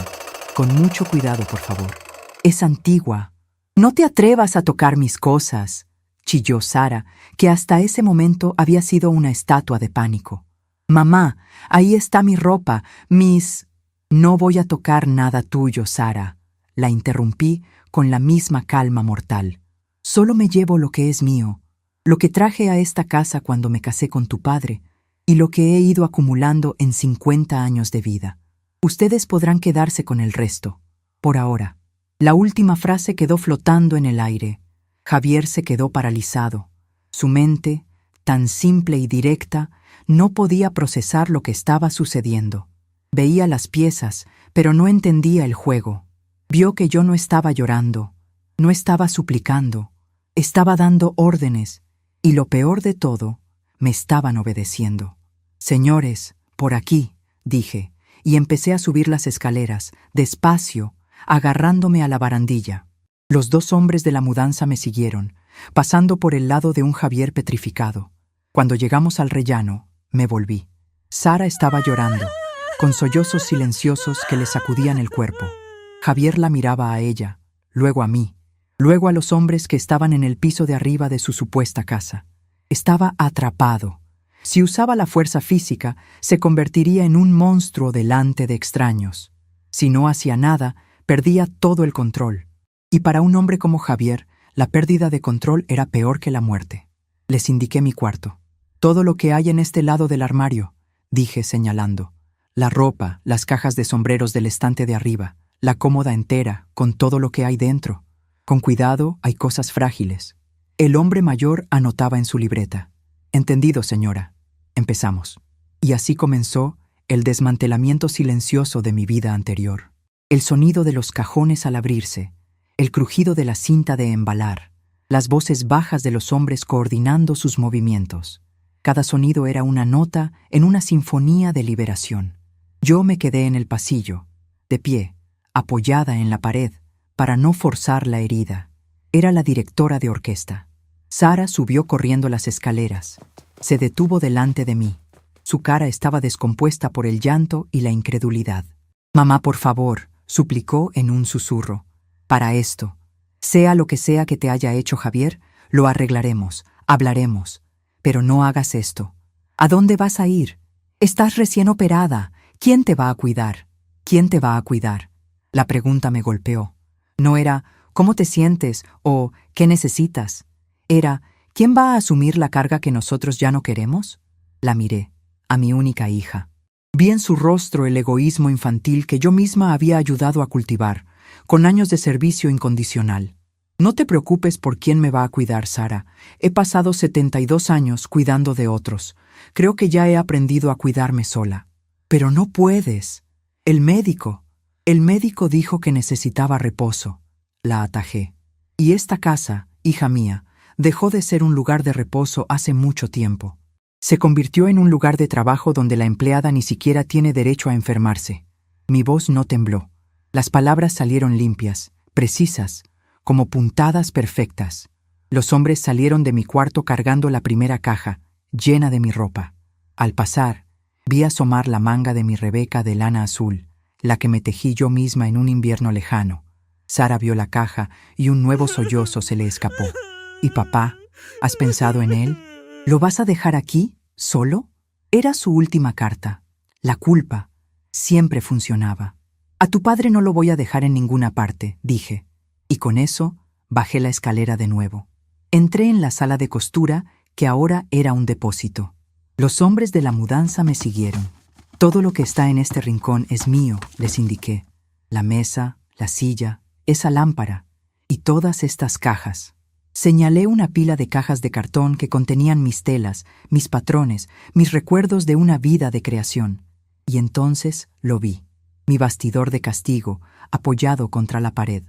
Con mucho cuidado, por favor. Es antigua. No te atrevas a tocar mis cosas», chilló Sara, que hasta ese momento había sido una estatua de pánico. «Mamá, ahí está mi ropa, mis...» «No voy a tocar nada tuyo, Sara», la interrumpí con la misma calma mortal. «Solo me llevo lo que es mío, lo que traje a esta casa cuando me casé con tu padre y lo que he ido acumulando en 50 años de vida. Ustedes podrán quedarse con el resto, por ahora». La última frase quedó flotando en el aire. Javier se quedó paralizado. Su mente, tan simple y directa, no podía procesar lo que estaba sucediendo. Veía las piezas, pero no entendía el juego. Vio que yo no estaba llorando, no estaba suplicando, estaba dando órdenes, y lo peor de todo, me estaban obedeciendo. «Señores, por aquí», dije, y empecé a subir las escaleras, despacio, agarrándome a la barandilla. Los 2 hombres de la mudanza me siguieron, pasando por el lado de un Javier petrificado. Cuando llegamos al rellano, me volví. Sara estaba llorando, con sollozos silenciosos que le sacudían el cuerpo. Javier la miraba a ella, luego a mí, luego a los hombres que estaban en el piso de arriba de su supuesta casa. Estaba atrapado. Si usaba la fuerza física, se convertiría en un monstruo delante de extraños. Si no hacía nada, perdía todo el control. Y para un hombre como Javier, la pérdida de control era peor que la muerte. Les indiqué mi cuarto. «Todo lo que hay en este lado del armario», dije señalando. La ropa, las cajas de sombreros del estante de arriba, la cómoda entera, con todo lo que hay dentro. Con cuidado, hay cosas frágiles. El hombre mayor anotaba en su libreta. «Entendido, señora». Empezamos. Y así comenzó el desmantelamiento silencioso de mi vida anterior. El sonido de los cajones al abrirse, el crujido de la cinta de embalar, las voces bajas de los hombres coordinando sus movimientos. Cada sonido era una nota en una sinfonía de liberación. Yo me quedé en el pasillo, de pie, apoyada en la pared, para no forzar la herida. Era la directora de orquesta. Sara subió corriendo las escaleras. Se detuvo delante de mí. Su cara estaba descompuesta por el llanto y la incredulidad. «Mamá, por favor», suplicó en un susurro. «Para esto. Sea lo que sea que te haya hecho Javier, lo arreglaremos, hablaremos. Pero no hagas esto. ¿A dónde vas a ir? Estás recién operada. ¿Quién te va a cuidar? ¿Quién te va a cuidar?» La pregunta me golpeó. No era «¿Cómo te sientes?» o «¿Qué necesitas?». Era «¿Quién va a asumir la carga que nosotros ya no queremos?». La miré, a mi única hija. Vi en su rostro el egoísmo infantil que yo misma había ayudado a cultivar, con años de servicio incondicional. «No te preocupes por quién me va a cuidar, Sara. He pasado 72 años cuidando de otros. Creo que ya he aprendido a cuidarme sola». «Pero no puedes. El médico dijo que necesitaba reposo», la atajé. «Y esta casa, hija mía, dejó de ser un lugar de reposo hace mucho tiempo. Se convirtió en un lugar de trabajo donde la empleada ni siquiera tiene derecho a enfermarse». Mi voz no tembló. Las palabras salieron limpias, precisas, como puntadas perfectas. Los hombres salieron de mi cuarto cargando la primera caja, llena de mi ropa. Al pasar, vi asomar la manga de mi Rebeca de lana azul, la que me tejí yo misma en un invierno lejano. Sara vio la caja y un nuevo sollozo se le escapó. «¿Y papá? ¿Has pensado en él? ¿Lo vas a dejar aquí, solo?». Era su última carta. La culpa siempre funcionaba. «A tu padre no lo voy a dejar en ninguna parte», dije. Y con eso bajé la escalera de nuevo. Entré en la sala de costura, que ahora era un depósito. Los hombres de la mudanza me siguieron. «Todo lo que está en este rincón es mío», les indiqué. La mesa, la silla, esa lámpara y todas estas cajas. Señalé una pila de cajas de cartón que contenían mis telas, mis patrones, mis recuerdos de una vida de creación. Y entonces lo vi. Mi bastidor de castigo, apoyado contra la pared.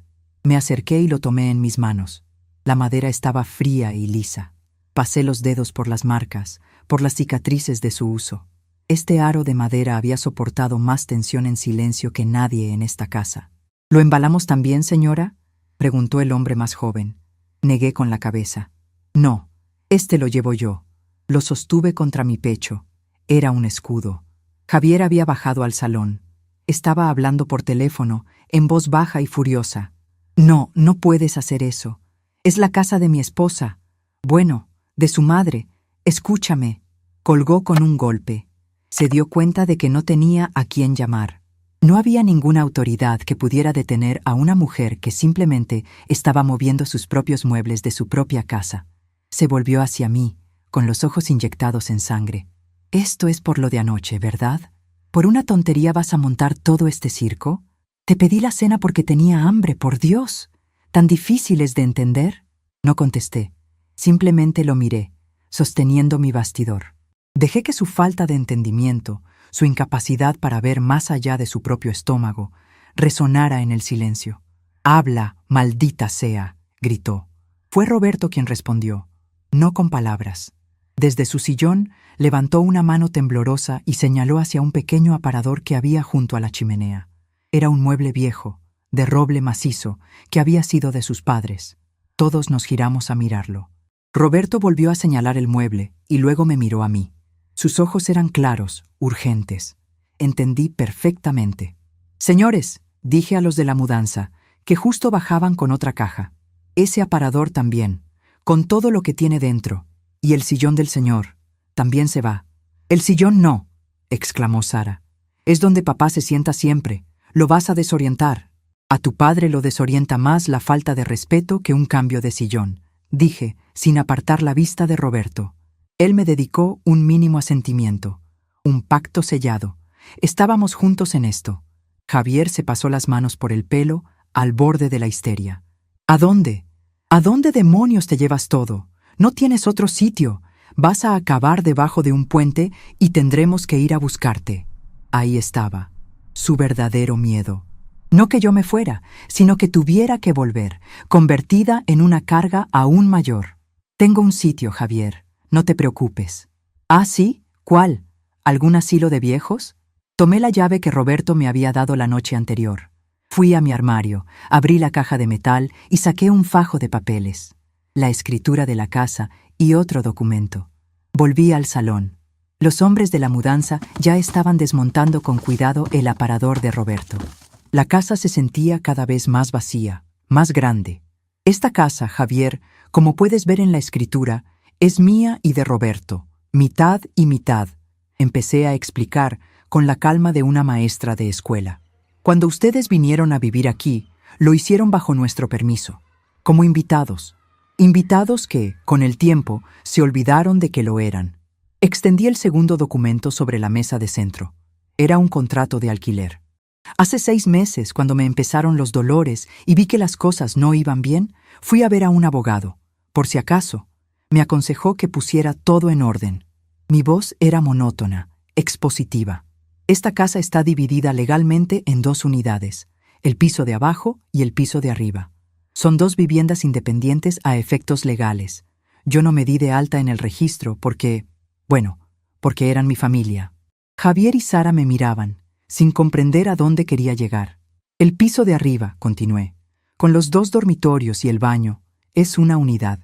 Me acerqué y lo tomé en mis manos. La madera estaba fría y lisa. Pasé los dedos por las marcas, por las cicatrices de su uso. Este aro de madera había soportado más tensión en silencio que nadie en esta casa. «¿Lo embalamos también, señora?», preguntó el hombre más joven. Negué con la cabeza. «No, este lo llevo yo». Lo sostuve contra mi pecho. Era un escudo. Javier había bajado al salón. Estaba hablando por teléfono, en voz baja y furiosa. «No, no puedes hacer eso. Es la casa de mi esposa. Bueno, de su madre. Escúchame». Colgó con un golpe. Se dio cuenta de que no tenía a quién llamar. No había ninguna autoridad que pudiera detener a una mujer que simplemente estaba moviendo sus propios muebles de su propia casa. Se volvió hacia mí, con los ojos inyectados en sangre. «Esto es por lo de anoche, ¿verdad? ¿Por una tontería vas a montar todo este circo?». Te pedí la cena porque tenía hambre, por Dios. ¿Tan difíciles de entender? No contesté. Simplemente lo miré, sosteniendo mi bastidor. Dejé que su falta de entendimiento, su incapacidad para ver más allá de su propio estómago, resonara en el silencio. «Habla, maldita sea», gritó. Fue Roberto quien respondió, no con palabras. Desde su sillón levantó una mano temblorosa y señaló hacia un pequeño aparador que había junto a la chimenea. Era un mueble viejo, de roble macizo, que había sido de sus padres. Todos nos giramos a mirarlo. Roberto volvió a señalar el mueble y luego me miró a mí. Sus ojos eran claros, urgentes. Entendí perfectamente. «Señores», dije a los de la mudanza, que justo bajaban con otra caja. «Ese aparador también, con todo lo que tiene dentro. Y el sillón del señor, también se va». «El sillón no», exclamó Sara. «Es donde papá se sienta siempre. Lo vas a desorientar». «A tu padre lo desorienta más la falta de respeto que un cambio de sillón», dije, sin apartar la vista de Roberto. Él me dedicó un mínimo asentimiento. Un pacto sellado. Estábamos juntos en esto. Javier se pasó las manos por el pelo, al borde de la histeria. «¿A dónde? ¿A dónde demonios te llevas todo? No tienes otro sitio. Vas a acabar debajo de un puente y tendremos que ir a buscarte». Ahí estaba, su verdadero miedo. No que yo me fuera, sino que tuviera que volver, convertida en una carga aún mayor. «Tengo un sitio, Javier. No te preocupes». «¿Ah, sí? ¿Cuál? ¿Algún asilo de viejos?» Tomé la llave que Roberto me había dado la noche anterior. Fui a mi armario, abrí la caja de metal y saqué un fajo de papeles, la escritura de la casa y otro documento. Volví al salón. Los hombres de la mudanza ya estaban desmontando con cuidado el aparador de Roberto. La casa se sentía cada vez más vacía, más grande. «Esta casa, Javier, como puedes ver en la escritura, es mía y de Roberto, mitad y mitad», empecé a explicar con la calma de una maestra de escuela. «Cuando ustedes vinieron a vivir aquí, lo hicieron bajo nuestro permiso, como invitados. Invitados que, con el tiempo, se olvidaron de que lo eran». Extendí el segundo documento sobre la mesa de centro. Era un contrato de alquiler. Hace 6 meses, cuando me empezaron los dolores y vi que las cosas no iban bien, fui a ver a un abogado. Por si acaso, me aconsejó que pusiera todo en orden. Mi voz era monótona, expositiva. «Esta casa está dividida legalmente en 2 unidades, el piso de abajo y el piso de arriba. Son 2 viviendas independientes a efectos legales. Yo no me di de alta en el registro porque eran mi familia». Javier y Sara me miraban, sin comprender a dónde quería llegar. «El piso de arriba», continué, «con los 2 dormitorios y el baño, es una unidad.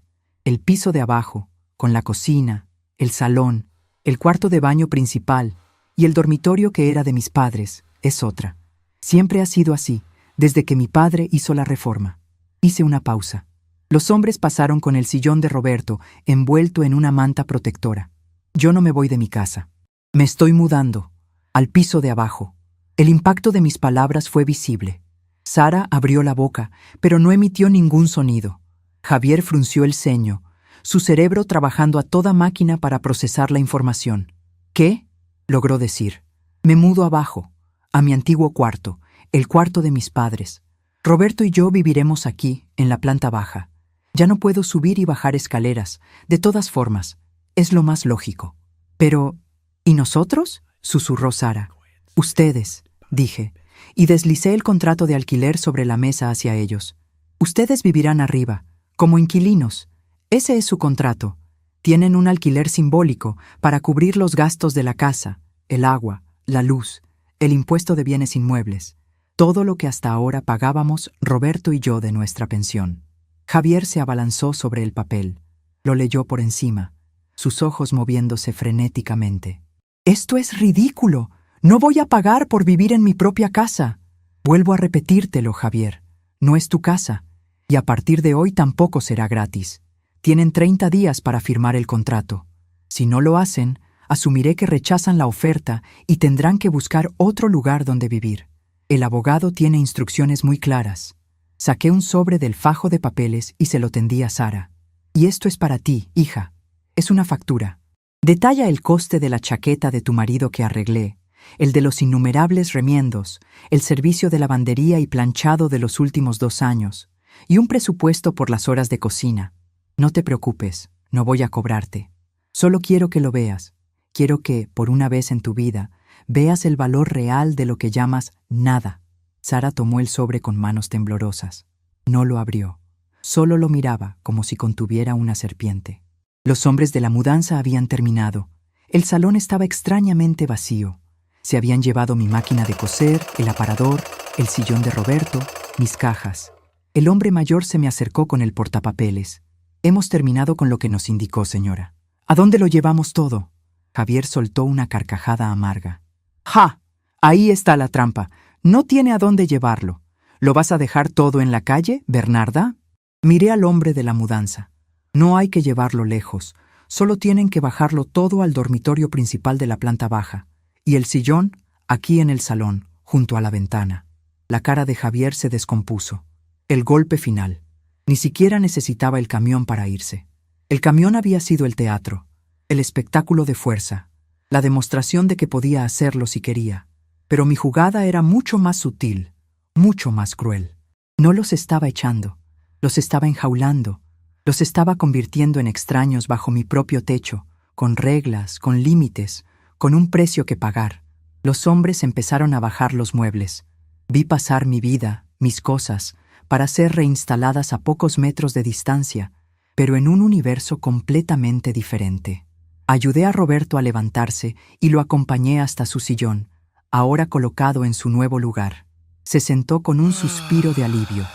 El piso de abajo, con la cocina, el salón, el cuarto de baño principal y el dormitorio que era de mis padres, es otra. Siempre ha sido así, desde que mi padre hizo la reforma». Hice una pausa. Los hombres pasaron con el sillón de Roberto, envuelto en una manta protectora. «Yo no me voy de mi casa. Me estoy mudando, al piso de abajo». El impacto de mis palabras fue visible. Sara abrió la boca, pero no emitió ningún sonido. Javier frunció el ceño, su cerebro trabajando a toda máquina para procesar la información. «¿Qué?», logró decir. «Me mudo abajo, a mi antiguo cuarto, el cuarto de mis padres. Roberto y yo viviremos aquí, en la planta baja. Ya no puedo subir y bajar escaleras, de todas formas. Es lo más lógico». «Pero, ¿y nosotros?», susurró Sara. «Ustedes», dije, y deslicé el contrato de alquiler sobre la mesa hacia ellos. «Ustedes vivirán arriba, como inquilinos. Ese es su contrato. Tienen un alquiler simbólico para cubrir los gastos de la casa, el agua, la luz, el impuesto de bienes inmuebles, todo lo que hasta ahora pagábamos Roberto y yo de nuestra pensión». Javier se abalanzó sobre el papel. Lo leyó por encima, sus ojos moviéndose frenéticamente. «Esto es ridículo. No voy a pagar por vivir en mi propia casa». «Vuelvo a repetírtelo, Javier. No es tu casa. Y a partir de hoy tampoco será gratis. Tienen 30 días para firmar el contrato. Si no lo hacen, asumiré que rechazan la oferta y tendrán que buscar otro lugar donde vivir. El abogado tiene instrucciones muy claras». Saqué un sobre del fajo de papeles y se lo tendí a Sara. «Y esto es para ti, hija. Es una factura. Detalla el coste de la chaqueta de tu marido que arreglé, el de los innumerables remiendos, el servicio de lavandería y planchado de los últimos 2 años, y un presupuesto por las horas de cocina. No te preocupes, no voy a cobrarte. Solo quiero que lo veas. Quiero que, por una vez en tu vida, veas el valor real de lo que llamas nada. Sara tomó el sobre con manos temblorosas. No lo abrió. Solo lo miraba como si contuviera una serpiente. Los hombres de la mudanza habían terminado. El salón estaba extrañamente vacío. Se habían llevado mi máquina de coser, el aparador, el sillón de Roberto, mis cajas. El hombre mayor se me acercó con el portapapeles. Hemos terminado con lo que nos indicó, señora. ¿A dónde lo llevamos todo? Javier soltó una carcajada amarga. ¡Ja! Ahí está la trampa. No tiene a dónde llevarlo. ¿Lo vas a dejar todo en la calle, Bernarda? Miré al hombre de la mudanza. No hay que llevarlo lejos. Solo tienen que bajarlo todo al dormitorio principal de la planta baja. Y el sillón, aquí en el salón, junto a la ventana. La cara de Javier se descompuso. El golpe final. Ni siquiera necesitaba el camión para irse. El camión había sido el teatro, el espectáculo de fuerza, la demostración de que podía hacerlo si quería. Pero mi jugada era mucho más sutil, mucho más cruel. No los estaba echando, los estaba enjaulando, los estaba convirtiendo en extraños bajo mi propio techo, con reglas, con límites, con un precio que pagar. Los hombres empezaron a bajar los muebles. Vi pasar mi vida, mis cosas, para ser reinstaladas a pocos metros de distancia, pero en un universo completamente diferente. Ayudé a Roberto a levantarse y lo acompañé hasta su sillón, ahora colocado en su nuevo lugar. Se sentó con un suspiro de alivio.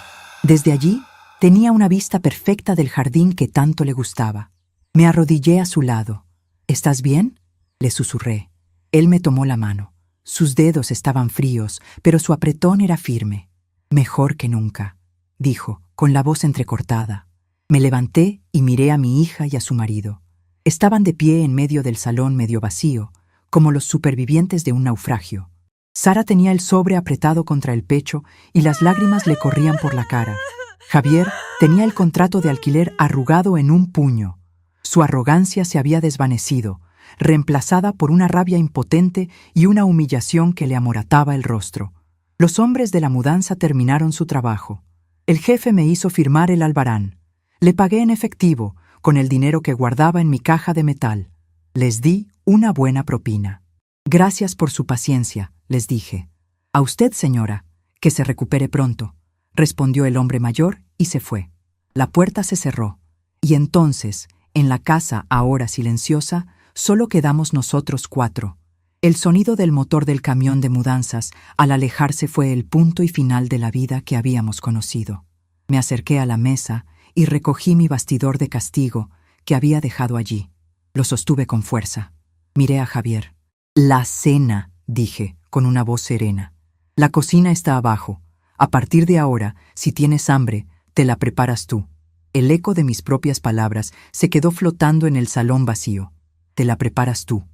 Desde allí, tenía una vista perfecta del jardín que tanto le gustaba. Me arrodillé a su lado. ¿Estás bien?, le susurré. Él me tomó la mano. Sus dedos estaban fríos, pero su apretón era firme. Mejor que nunca, dijo, con la voz entrecortada. Me levanté y miré a mi hija y a su marido. Estaban de pie en medio del salón medio vacío, como los supervivientes de un naufragio. Sara tenía el sobre apretado contra el pecho y las lágrimas le corrían por la cara. Javier tenía el contrato de alquiler arrugado en un puño. Su arrogancia se había desvanecido, reemplazada por una rabia impotente y una humillación que le amorataba el rostro. Los hombres de la mudanza terminaron su trabajo. El jefe me hizo firmar el albarán. Le pagué en efectivo, con el dinero que guardaba en mi caja de metal. Les di una buena propina. Gracias por su paciencia, les dije. A usted, señora, que se recupere pronto, respondió el hombre mayor y se fue. La puerta se cerró, y entonces, en la casa ahora silenciosa, solo quedamos nosotros 4. El sonido del motor del camión de mudanzas al alejarse fue el punto y final de la vida que habíamos conocido. Me acerqué a la mesa y recogí mi bastidor de castigo que había dejado allí. Lo sostuve con fuerza. Miré a Javier. La cena, dije, con una voz serena. La cocina está abajo. A partir de ahora, si tienes hambre, te la preparas tú. El eco de mis propias palabras se quedó flotando en el salón vacío. Te la preparas tú.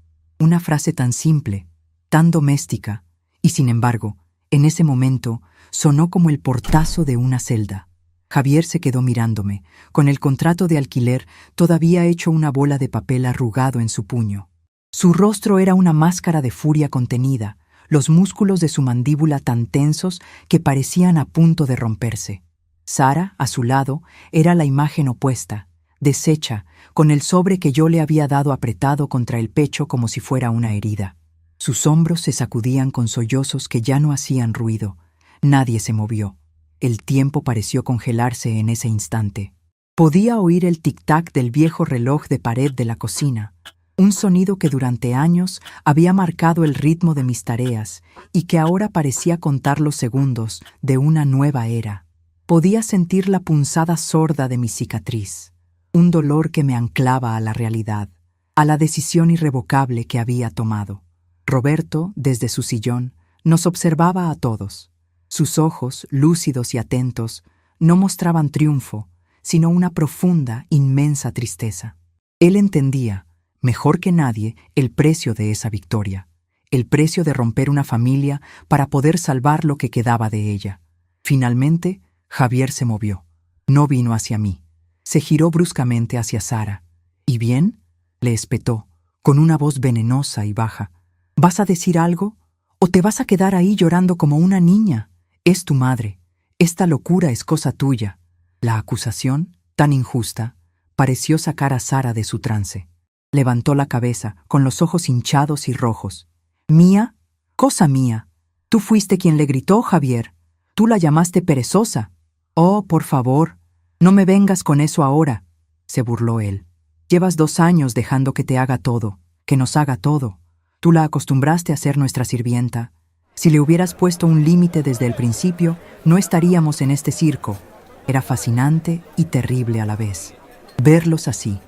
Una frase tan simple, tan doméstica, y sin embargo, en ese momento, sonó como el portazo de una celda. Javier se quedó mirándome, con el contrato de alquiler todavía hecho una bola de papel arrugado en su puño. Su rostro era una máscara de furia contenida, los músculos de su mandíbula tan tensos que parecían a punto de romperse. Sara, a su lado, era la imagen opuesta, deshecha, con el sobre que yo le había dado apretado contra el pecho como si fuera una herida. Sus hombros se sacudían con sollozos que ya no hacían ruido. Nadie se movió. El tiempo pareció congelarse en ese instante. Podía oír el tic-tac del viejo reloj de pared de la cocina, un sonido que durante años había marcado el ritmo de mis tareas y que ahora parecía contar los segundos de una nueva era. Podía sentir la punzada sorda de mi cicatriz, un dolor que me anclaba a la realidad, a la decisión irrevocable que había tomado. Roberto, desde su sillón, nos observaba a todos. Sus ojos, lúcidos y atentos, no mostraban triunfo, sino una profunda, inmensa tristeza. Él entendía, mejor que nadie, el precio de esa victoria, el precio de romper una familia para poder salvar lo que quedaba de ella. Finalmente, Javier se movió. No vino hacia mí. Se giró bruscamente hacia Sara. ¿Y bien?, le espetó, con una voz venenosa y baja. ¿Vas a decir algo? ¿O te vas a quedar ahí llorando como una niña? Es tu madre. Esta locura es cosa tuya. La acusación, tan injusta, pareció sacar a Sara de su trance. Levantó la cabeza, con los ojos hinchados y rojos. ¿Mía? Cosa mía. Tú fuiste quien le gritó, Javier. Tú la llamaste perezosa. Oh, por favor, no me vengas con eso ahora, se burló él. Llevas 2 años dejando que te haga todo, que nos haga todo. Tú la acostumbraste a ser nuestra sirvienta. Si le hubieras puesto un límite desde el principio, no estaríamos en este circo. Era fascinante y terrible a la vez. Verlos así,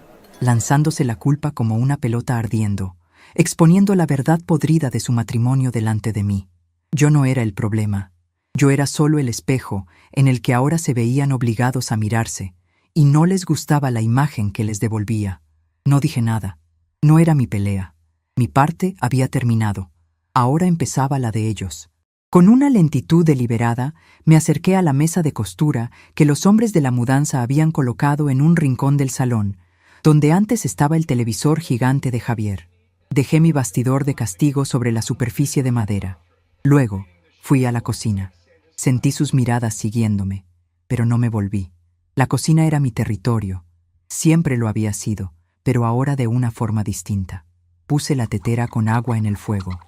lanzándose la culpa como una pelota ardiendo, exponiendo la verdad podrida de su matrimonio delante de mí. Yo no era el problema. Yo era solo el espejo en el que ahora se veían obligados a mirarse, y no les gustaba la imagen que les devolvía. No dije nada. No era mi pelea. Mi parte había terminado. Ahora empezaba la de ellos. Con una lentitud deliberada, me acerqué a la mesa de costura que los hombres de la mudanza habían colocado en un rincón del salón, donde antes estaba el televisor gigante de Javier. Dejé mi bastidor de castigo sobre la superficie de madera. Luego, fui a la cocina. Sentí sus miradas siguiéndome, pero no me volví. La cocina era mi territorio. Siempre lo había sido, pero ahora de una forma distinta. Puse la tetera con agua en el fuego.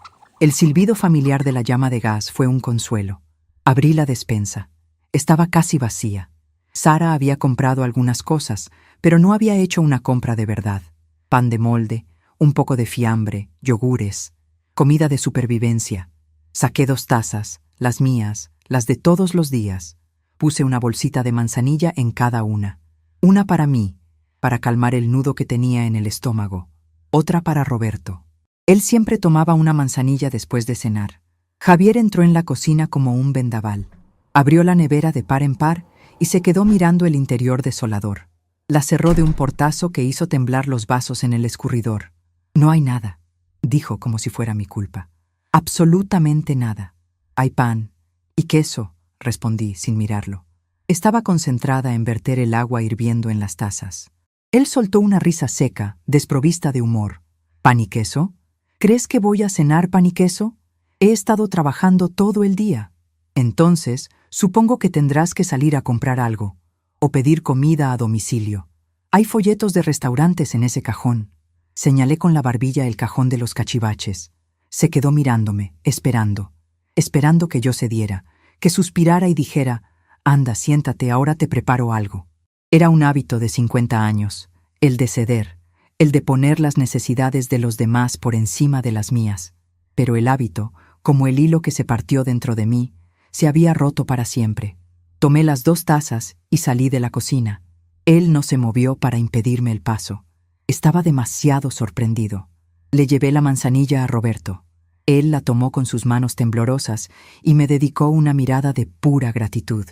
El silbido familiar de la llama de gas fue un consuelo. Abrí la despensa. Estaba casi vacía. Sara había comprado algunas cosas, pero no había hecho una compra de verdad. Pan de molde, un poco de fiambre, yogures, comida de supervivencia. Saqué 2 tazas, las mías, las de todos los días. Puse una bolsita de manzanilla en cada una. Una para mí, para calmar el nudo que tenía en el estómago. Otra para Roberto. Él siempre tomaba una manzanilla después de cenar. Javier entró en la cocina como un vendaval. Abrió la nevera de par en par y se quedó mirando el interior desolador. La cerró de un portazo que hizo temblar los vasos en el escurridor. No hay nada, dijo como si fuera mi culpa. Absolutamente nada. Hay pan y queso, respondí sin mirarlo. Estaba concentrada en verter el agua hirviendo en las tazas. Él soltó una risa seca, desprovista de humor. ¿Pan y queso? ¿Crees que voy a cenar pan y queso? He estado trabajando todo el día. Entonces, supongo que tendrás que salir a comprar algo, o pedir comida a domicilio. Hay folletos de restaurantes en ese cajón. Señalé con la barbilla el cajón de los cachivaches. Se quedó mirándome, esperando que yo cediera, que suspirara y dijera, «Anda, siéntate, ahora te preparo algo». Era un hábito de 50 años, el de ceder, el de poner las necesidades de los demás por encima de las mías. Pero el hábito, como el hilo que se partió dentro de mí, se había roto para siempre. Tomé las 2 tazas y salí de la cocina. Él no se movió para impedirme el paso. Estaba demasiado sorprendido. Le llevé la manzanilla a Roberto. Él la tomó con sus manos temblorosas y me dedicó una mirada de pura gratitud.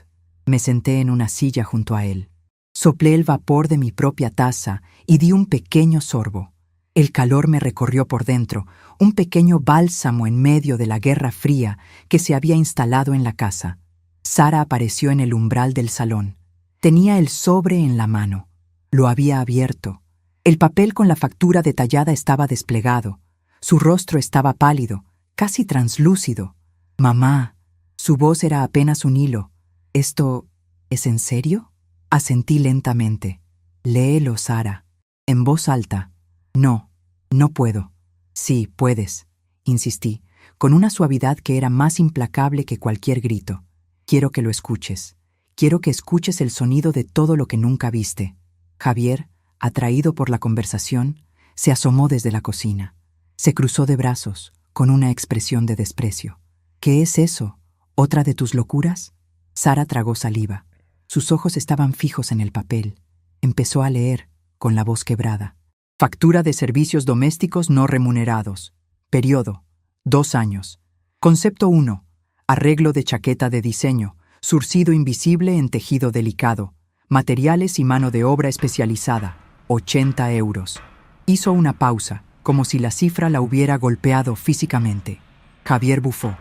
Me senté en una silla junto a él. Soplé el vapor de mi propia taza y di un pequeño sorbo. El calor me recorrió por dentro, un pequeño bálsamo en medio de la guerra fría que se había instalado en la casa. Sara apareció en el umbral del salón. Tenía el sobre en la mano. Lo había abierto. El papel con la factura detallada estaba desplegado. Su rostro estaba pálido, casi translúcido. «Mamá». Su voz era apenas un hilo. «¿Esto es en serio?» Asentí lentamente. «Léelo, Sara». En voz alta. «No, no puedo». «Sí, puedes», insistí, con una suavidad que era más implacable que cualquier grito. «Quiero que lo escuches. Quiero que escuches el sonido de todo lo que nunca viste». Javier, atraído por la conversación, se asomó desde la cocina. Se cruzó de brazos, con una expresión de desprecio. «¿Qué es eso? ¿Otra de tus locuras?» Sara tragó saliva. Sus ojos estaban fijos en el papel. Empezó a leer, con la voz quebrada. «Factura de servicios domésticos no remunerados. Periodo: 2 años. Concepto 1. Arreglo de chaqueta de diseño. Surcido invisible en tejido delicado. Materiales y mano de obra especializada. 80 euros». Hizo una pausa, como si la cifra la hubiera golpeado físicamente. Javier bufó.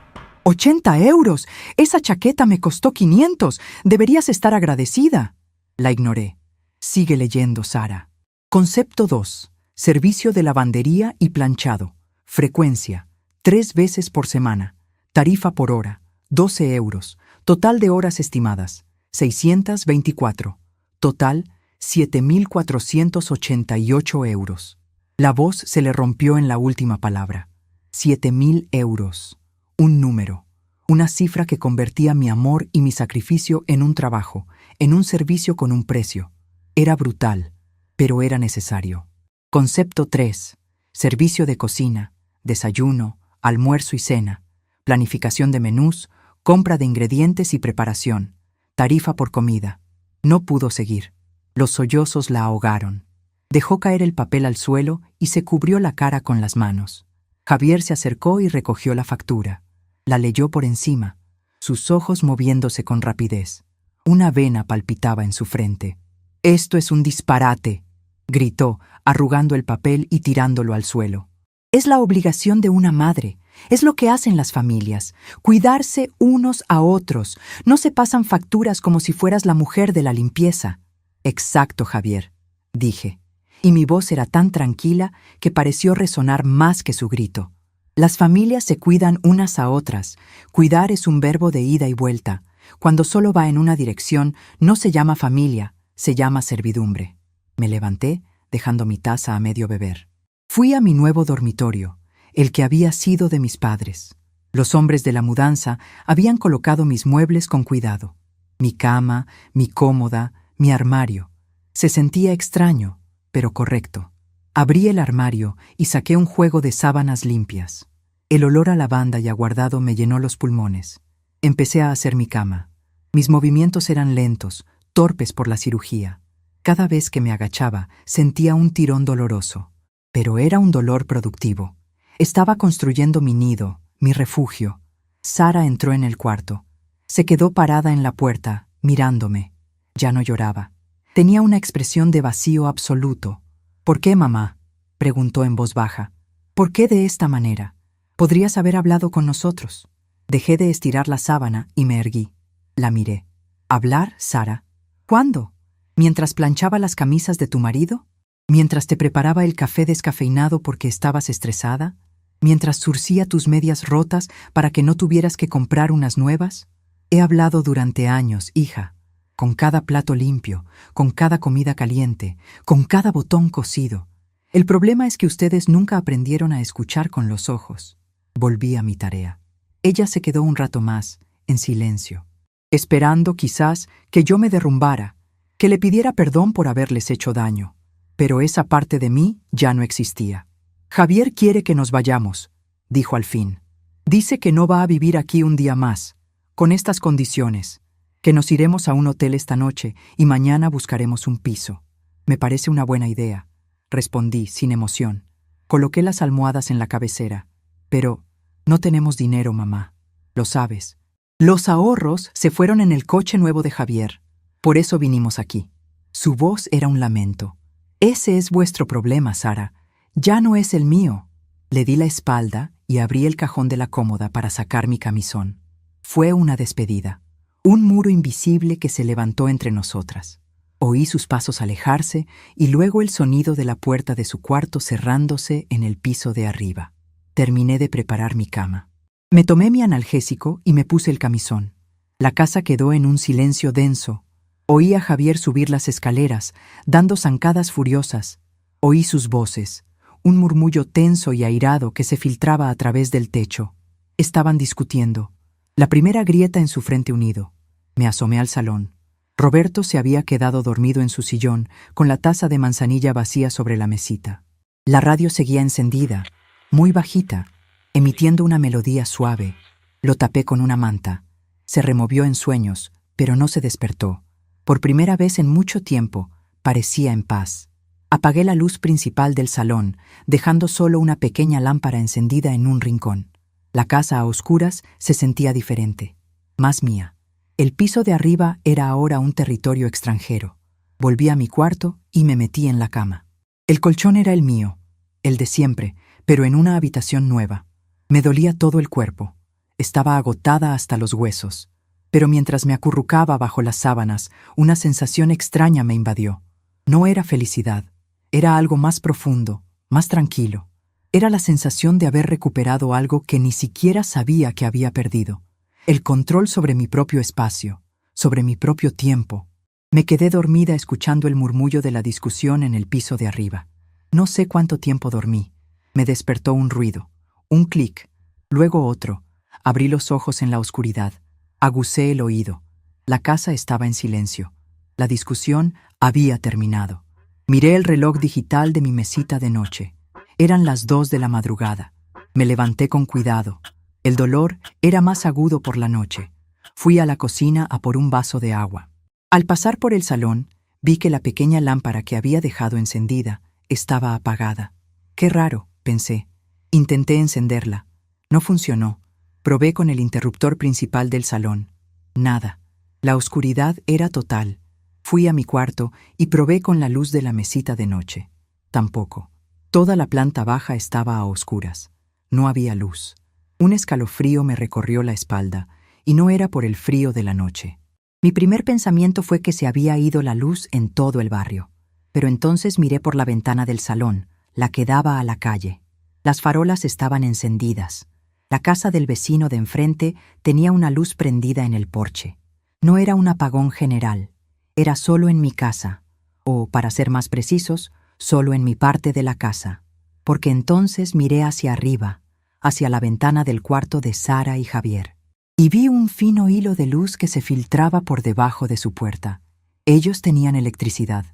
«¡80 euros! Esa chaqueta me costó 500. Deberías estar agradecida». La ignoré. «Sigue leyendo, Sara». Concepto 2. Servicio de lavandería y planchado. Frecuencia: 3 veces por semana. Tarifa por hora, 12 euros. Total de horas estimadas, 624. Total, 7.488 euros. La voz se le rompió en la última palabra. 7.000 euros. Un número. Una cifra que convertía mi amor y mi sacrificio en un trabajo, en un servicio con un precio. Era brutal, pero era necesario. Concepto 3. Servicio de cocina, desayuno, almuerzo y cena, planificación de menús, compra de ingredientes y preparación, tarifa por comida. No pudo seguir. Los sollozos la ahogaron. Dejó caer el papel al suelo y se cubrió la cara con las manos. Javier se acercó y recogió la factura. La leyó por encima, sus ojos moviéndose con rapidez. Una vena palpitaba en su frente. «Esto es un disparate», gritó, arrugando el papel y tirándolo al suelo. «Es la obligación de una madre. Es lo que hacen las familias, cuidarse unos a otros. No se pasan facturas como si fueras la mujer de la limpieza». «Exacto, Javier», dije, y mi voz era tan tranquila que pareció resonar más que su grito. Las familias se cuidan unas a otras. Cuidar es un verbo de ida y vuelta. Cuando solo va en una dirección, no se llama familia, se llama servidumbre. Me levanté, dejando mi taza a medio beber. Fui a mi nuevo dormitorio, el que había sido de mis padres. Los hombres de la mudanza habían colocado mis muebles con cuidado. Mi cama, mi cómoda, mi armario. Se sentía extraño, pero correcto. Abrí el armario y saqué un juego de sábanas limpias. El olor a lavanda y aguardado me llenó los pulmones. Empecé a hacer mi cama. Mis movimientos eran lentos, torpes por la cirugía. Cada vez que me agachaba, sentía un tirón doloroso. Pero era un dolor productivo. Estaba construyendo mi nido, mi refugio. Sara entró en el cuarto. Se quedó parada en la puerta, mirándome. Ya no lloraba. Tenía una expresión de vacío absoluto. «¿Por qué, mamá?», preguntó en voz baja. «¿Por qué de esta manera? Podrías haber hablado con nosotros». Dejé de estirar la sábana y me erguí. La miré. «¿Hablar, Sara? ¿Cuándo? ¿Mientras planchaba las camisas de tu marido? ¿Mientras te preparaba el café descafeinado porque estabas estresada? ¿Mientras zurcía tus medias rotas para que no tuvieras que comprar unas nuevas? He hablado durante años, hija. Con cada plato limpio, con cada comida caliente, con cada botón cosido. El problema es que ustedes nunca aprendieron a escuchar con los ojos». Volví a mi tarea. Ella se quedó un rato más, en silencio, esperando quizás que yo me derrumbara, que le pidiera perdón por haberles hecho daño. Pero esa parte de mí ya no existía. «Javier quiere que nos vayamos», dijo al fin. «Dice que no va a vivir aquí un día más, con estas condiciones, que nos iremos a un hotel esta noche y mañana buscaremos un piso». «Me parece una buena idea», respondí sin emoción. Coloqué las almohadas en la cabecera. «Pero no tenemos dinero, mamá. Lo sabes. Los ahorros se fueron en el coche nuevo de Javier. Por eso vinimos aquí». Su voz era un lamento. «Ese es vuestro problema, Sara. Ya no es el mío». Le di la espalda y abrí el cajón de la cómoda para sacar mi camisón. Fue una despedida. Un muro invisible que se levantó entre nosotras. Oí sus pasos alejarse y luego el sonido de la puerta de su cuarto cerrándose en el piso de arriba. Terminé de preparar mi cama. Me tomé mi analgésico y me puse el camisón. La casa quedó en un silencio denso. Oí a Javier subir las escaleras, dando zancadas furiosas. Oí sus voces, un murmullo tenso y airado que se filtraba a través del techo. Estaban discutiendo. La primera grieta en su frente unido. Me asomé al salón. Roberto se había quedado dormido en su sillón, con la taza de manzanilla vacía sobre la mesita. La radio seguía encendida, muy bajita, emitiendo una melodía suave. Lo tapé con una manta. Se removió en sueños, pero no se despertó. Por primera vez en mucho tiempo, parecía en paz. Apagué la luz principal del salón, dejando solo una pequeña lámpara encendida en un rincón. La casa a oscuras se sentía diferente, más mía. El piso de arriba era ahora un territorio extranjero. Volví a mi cuarto y me metí en la cama. El colchón era el mío, el de siempre, pero en una habitación nueva. Me dolía todo el cuerpo. Estaba agotada hasta los huesos. Pero mientras me acurrucaba bajo las sábanas, una sensación extraña me invadió. No era felicidad. Era algo más profundo, más tranquilo. Era la sensación de haber recuperado algo que ni siquiera sabía que había perdido. El control sobre mi propio espacio, sobre mi propio tiempo. Me quedé dormida escuchando el murmullo de la discusión en el piso de arriba. No sé cuánto tiempo dormí. Me despertó un ruido, un clic, luego otro. Abrí los ojos en la oscuridad. Agucé el oído. La casa estaba en silencio. La discusión había terminado. Miré el reloj digital de mi mesita de noche. Eran las 2 de la madrugada. Me levanté con cuidado. El dolor era más agudo por la noche. Fui a la cocina a por un vaso de agua. Al pasar por el salón, vi que la pequeña lámpara que había dejado encendida estaba apagada. Qué raro, pensé. Intenté encenderla. No funcionó. Probé con el interruptor principal del salón. Nada. La oscuridad era total. Fui a mi cuarto y probé con la luz de la mesita de noche. Tampoco. Toda la planta baja estaba a oscuras. No había luz. Un escalofrío me recorrió la espalda, y no era por el frío de la noche. Mi primer pensamiento fue que se había ido la luz en todo el barrio. Pero entonces miré por la ventana del salón, la que daba a la calle. Las farolas estaban encendidas. La casa del vecino de enfrente tenía una luz prendida en el porche. No era un apagón general. Era solo en mi casa, o, para ser más precisos, solo en mi parte de la casa. Porque entonces miré hacia arriba, hacia la ventana del cuarto de Sara y Javier. Y vi un fino hilo de luz que se filtraba por debajo de su puerta. Ellos tenían electricidad.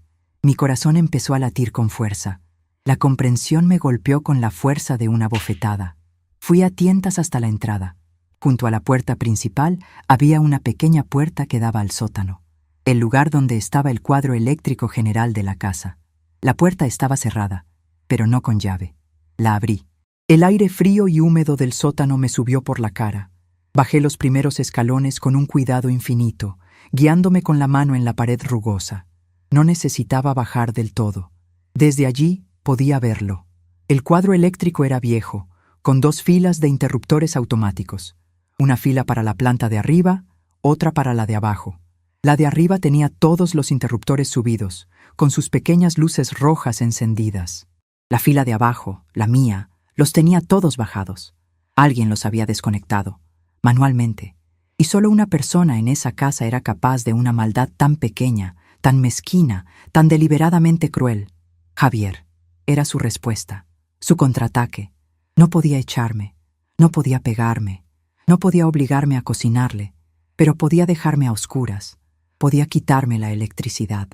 Mi corazón empezó a latir con fuerza. La comprensión me golpeó con la fuerza de una bofetada. Fui a tientas hasta la entrada. Junto a la puerta principal había una pequeña puerta que daba al sótano, el lugar donde estaba el cuadro eléctrico general de la casa. La puerta estaba cerrada, pero no con llave. La abrí. El aire frío y húmedo del sótano me subió por la cara. Bajé los primeros escalones con un cuidado infinito, guiándome con la mano en la pared rugosa. No necesitaba bajar del todo. Desde allí podía verlo. El cuadro eléctrico era viejo, con 2 filas de interruptores automáticos. Una fila para la planta de arriba, otra para la de abajo. La de arriba tenía todos los interruptores subidos, con sus pequeñas luces rojas encendidas. La fila de abajo, la mía, los tenía todos bajados. Alguien los había desconectado, manualmente, y solo una persona en esa casa era capaz de una maldad tan pequeña, tan mezquina, tan deliberadamente cruel. Javier. Era su respuesta, su contraataque. No podía echarme, no podía pegarme, no podía obligarme a cocinarle, pero podía dejarme a oscuras, podía quitarme la electricidad.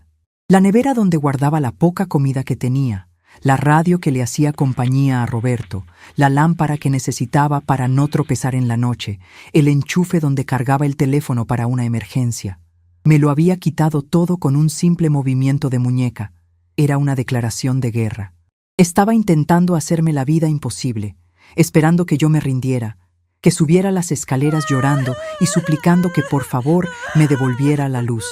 La nevera donde guardaba la poca comida que tenía, la radio que le hacía compañía a Roberto, la lámpara que necesitaba para no tropezar en la noche, el enchufe donde cargaba el teléfono para una emergencia. Me lo había quitado todo con un simple movimiento de muñeca. Era una declaración de guerra. Estaba intentando hacerme la vida imposible, esperando que yo me rindiera, que subiera las escaleras llorando y suplicando que por favor me devolviera la luz.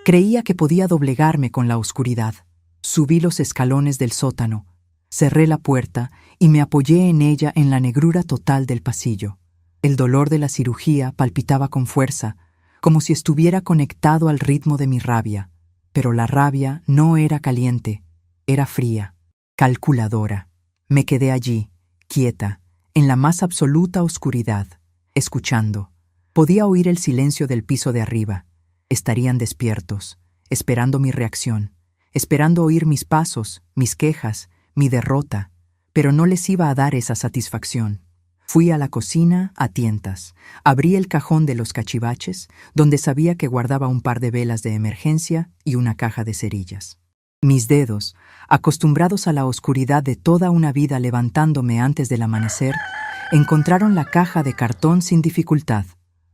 Creía que podía doblegarme con la oscuridad. Subí los escalones del sótano, cerré la puerta y me apoyé en ella en la negrura total del pasillo. El dolor de la cirugía palpitaba con fuerza, como si estuviera conectado al ritmo de mi rabia. Pero la rabia no era caliente, era fría, calculadora. Me quedé allí, quieta, en la más absoluta oscuridad, escuchando. Podía oír el silencio del piso de arriba. Estarían despiertos, esperando mi reacción, esperando oír mis pasos, mis quejas, mi derrota, pero no les iba a dar esa satisfacción. Fui a la cocina a tientas, abrí el cajón de los cachivaches, donde sabía que guardaba un par de velas de emergencia y una caja de cerillas. Mis dedos, acostumbrados a la oscuridad de toda una vida levantándome antes del amanecer, encontraron la caja de cartón sin dificultad.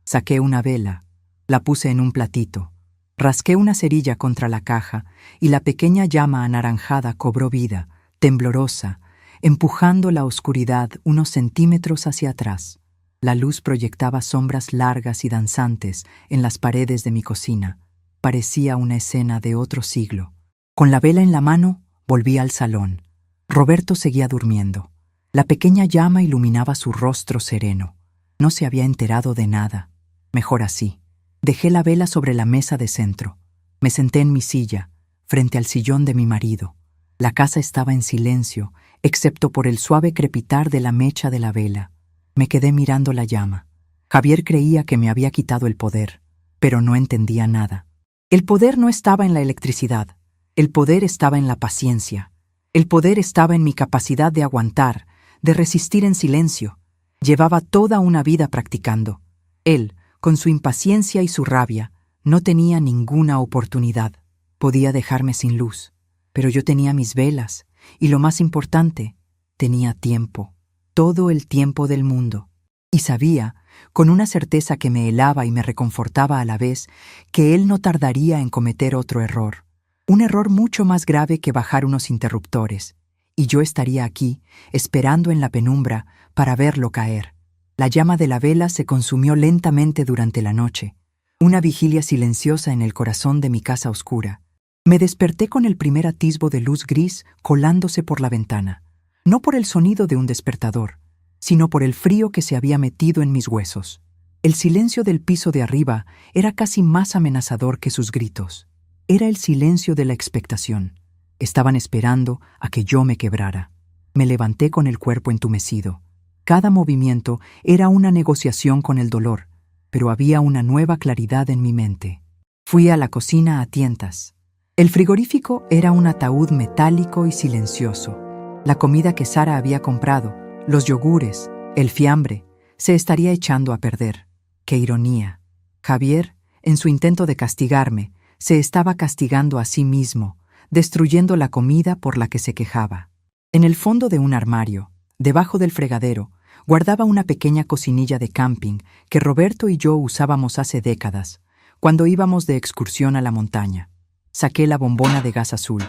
Saqué una vela, la puse en un platito, rasqué una cerilla contra la caja y la pequeña llama anaranjada cobró vida, temblorosa, empujando la oscuridad unos centímetros hacia atrás. La luz proyectaba sombras largas y danzantes en las paredes de mi cocina. Parecía una escena de otro siglo. Con la vela en la mano, volví al salón. Roberto seguía durmiendo. La pequeña llama iluminaba su rostro sereno. No se había enterado de nada. Mejor así. Dejé la vela sobre la mesa de centro. Me senté en mi silla, frente al sillón de mi marido. La casa estaba en silencio, excepto por el suave crepitar de la mecha de la vela. Me quedé mirando la llama. Javier creía que me había quitado el poder, pero no entendía nada. El poder no estaba en la electricidad. El poder estaba en la paciencia. El poder estaba en mi capacidad de aguantar, de resistir en silencio. Llevaba toda una vida practicando. Él, con su impaciencia y su rabia, no tenía ninguna oportunidad. Podía dejarme sin luz, pero yo tenía mis velas, y lo más importante, tenía tiempo, todo el tiempo del mundo. Y sabía, con una certeza que me helaba y me reconfortaba a la vez, que él no tardaría en cometer otro error. Un error mucho más grave que bajar unos interruptores, y yo estaría aquí, esperando en la penumbra, para verlo caer. La llama de la vela se consumió lentamente durante la noche, una vigilia silenciosa en el corazón de mi casa oscura. Me desperté con el primer atisbo de luz gris colándose por la ventana, no por el sonido de un despertador, sino por el frío que se había metido en mis huesos. El silencio del piso de arriba era casi más amenazador que sus gritos. Era el silencio de la expectación. Estaban esperando a que yo me quebrara. Me levanté con el cuerpo entumecido. Cada movimiento era una negociación con el dolor, pero había una nueva claridad en mi mente. Fui a la cocina a tientas. El frigorífico era un ataúd metálico y silencioso. La comida que Sara había comprado, los yogures, el fiambre, se estaría echando a perder. ¡Qué ironía! Javier, en su intento de castigarme, se estaba castigando a sí mismo, destruyendo la comida por la que se quejaba. En el fondo de un armario, debajo del fregadero, guardaba una pequeña cocinilla de camping que Roberto y yo usábamos hace décadas, cuando íbamos de excursión a la montaña. Saqué la bombona de gas azul,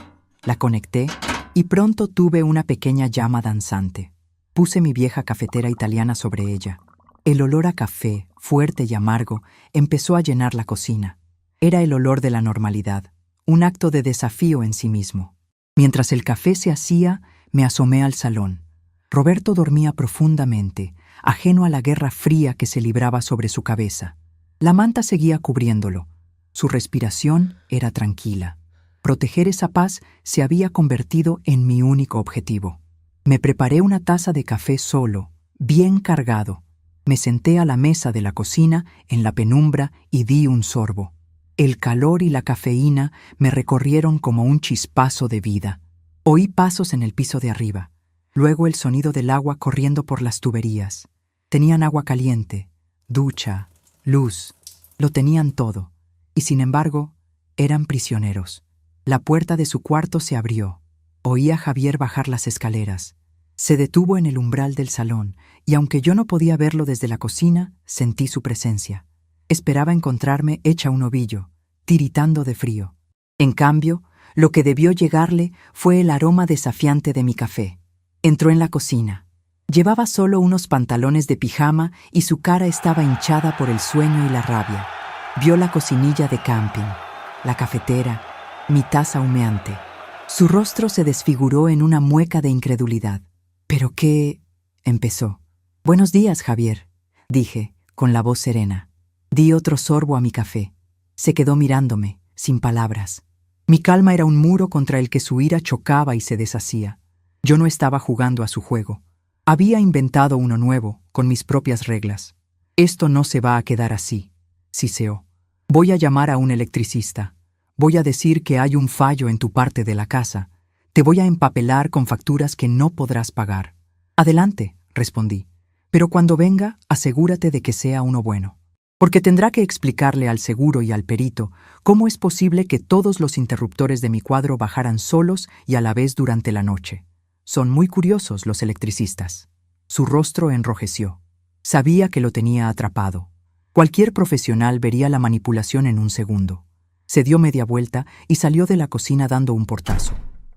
la conecté y pronto tuve una pequeña llama danzante. Puse mi vieja cafetera italiana sobre ella. El olor a café, fuerte y amargo, empezó a llenar la cocina. Era el olor de la normalidad, un acto de desafío en sí mismo. Mientras el café se hacía, me asomé al salón. Roberto dormía profundamente, ajeno a la guerra fría que se libraba sobre su cabeza. La manta seguía cubriéndolo. Su respiración era tranquila. Proteger esa paz se había convertido en mi único objetivo. Me preparé una taza de café solo, bien cargado. Me senté a la mesa de la cocina en la penumbra y di un sorbo. El calor y la cafeína me recorrieron como un chispazo de vida. Oí pasos en el piso de arriba. Luego el sonido del agua corriendo por las tuberías. Tenían agua caliente, ducha, luz. Lo tenían todo. Y sin embargo, eran prisioneros. La puerta de su cuarto se abrió. Oí a Javier bajar las escaleras. Se detuvo en el umbral del salón, y aunque yo no podía verlo desde la cocina, sentí su presencia. Esperaba encontrarme hecha un ovillo, tiritando de frío. En cambio, lo que debió llegarle fue el aroma desafiante de mi café. Entró en la cocina. Llevaba solo unos pantalones de pijama y su cara estaba hinchada por el sueño y la rabia. Vio la cocinilla de camping, la cafetera, mi taza humeante. Su rostro se desfiguró en una mueca de incredulidad. «¿Pero qué?» empezó. «Buenos días, Javier», dije, con la voz serena. Di otro sorbo a mi café. Se quedó mirándome, sin palabras. Mi calma era un muro contra el que su ira chocaba y se deshacía. Yo no estaba jugando a su juego. Había inventado uno nuevo, con mis propias reglas. «Esto no se va a quedar así», siseó. «Voy a llamar a un electricista. Voy a decir que hay un fallo en tu parte de la casa. Te voy a empapelar con facturas que no podrás pagar». «Adelante», respondí. «Pero cuando venga, asegúrate de que sea uno bueno. Porque tendrá que explicarle al seguro y al perito cómo es posible que todos los interruptores de mi cuadro bajaran solos y a la vez durante la noche. Son muy curiosos los electricistas». Su rostro enrojeció. Sabía que lo tenía atrapado. Cualquier profesional vería la manipulación en un segundo. Se dio media vuelta y salió de la cocina dando un portazo.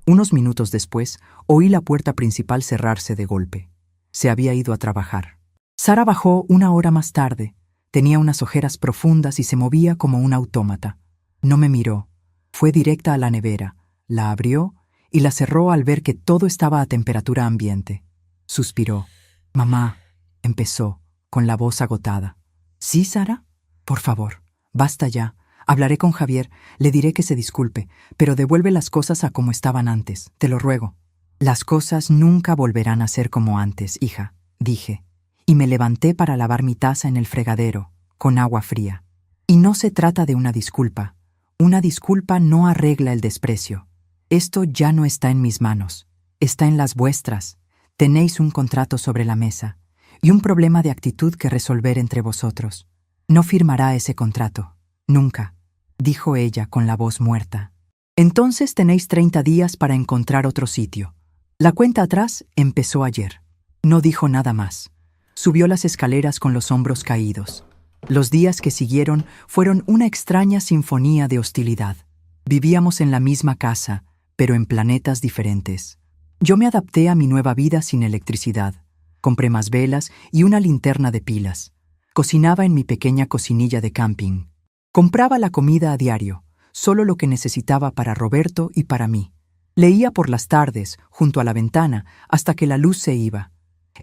Unos minutos después, oí la puerta principal cerrarse de golpe. Se había ido a trabajar. Sara bajó una hora más tarde. Tenía unas ojeras profundas y se movía como un autómata. No me miró. Fue directa a la nevera, la abrió y la cerró al ver que todo estaba a temperatura ambiente. Suspiró. «Mamá», empezó, con la voz agotada. «¿Sí, Sara? Por favor, basta ya. Hablaré con Javier, le diré que se disculpe, pero devuelve las cosas a como estaban antes, te lo ruego». Las cosas nunca volverán a ser como antes, hija, dije, y me levanté para lavar mi taza en el fregadero, con agua fría. Y no se trata de una disculpa. Una disculpa no arregla el desprecio. Esto ya no está en mis manos. Está en las vuestras. Tenéis un contrato sobre la mesa y un problema de actitud que resolver entre vosotros. No firmará ese contrato. Nunca, dijo ella con la voz muerta. Entonces tenéis 30 días para encontrar otro sitio. La cuenta atrás empezó ayer. No dijo nada más. Subió las escaleras con los hombros caídos. Los días que siguieron fueron una extraña sinfonía de hostilidad. Vivíamos en la misma casa, pero en planetas diferentes. Yo me adapté a mi nueva vida sin electricidad. Compré más velas y una linterna de pilas. Cocinaba en mi pequeña cocinilla de camping. Compraba la comida a diario, solo lo que necesitaba para Roberto y para mí. Leía por las tardes, junto a la ventana, hasta que la luz se iba.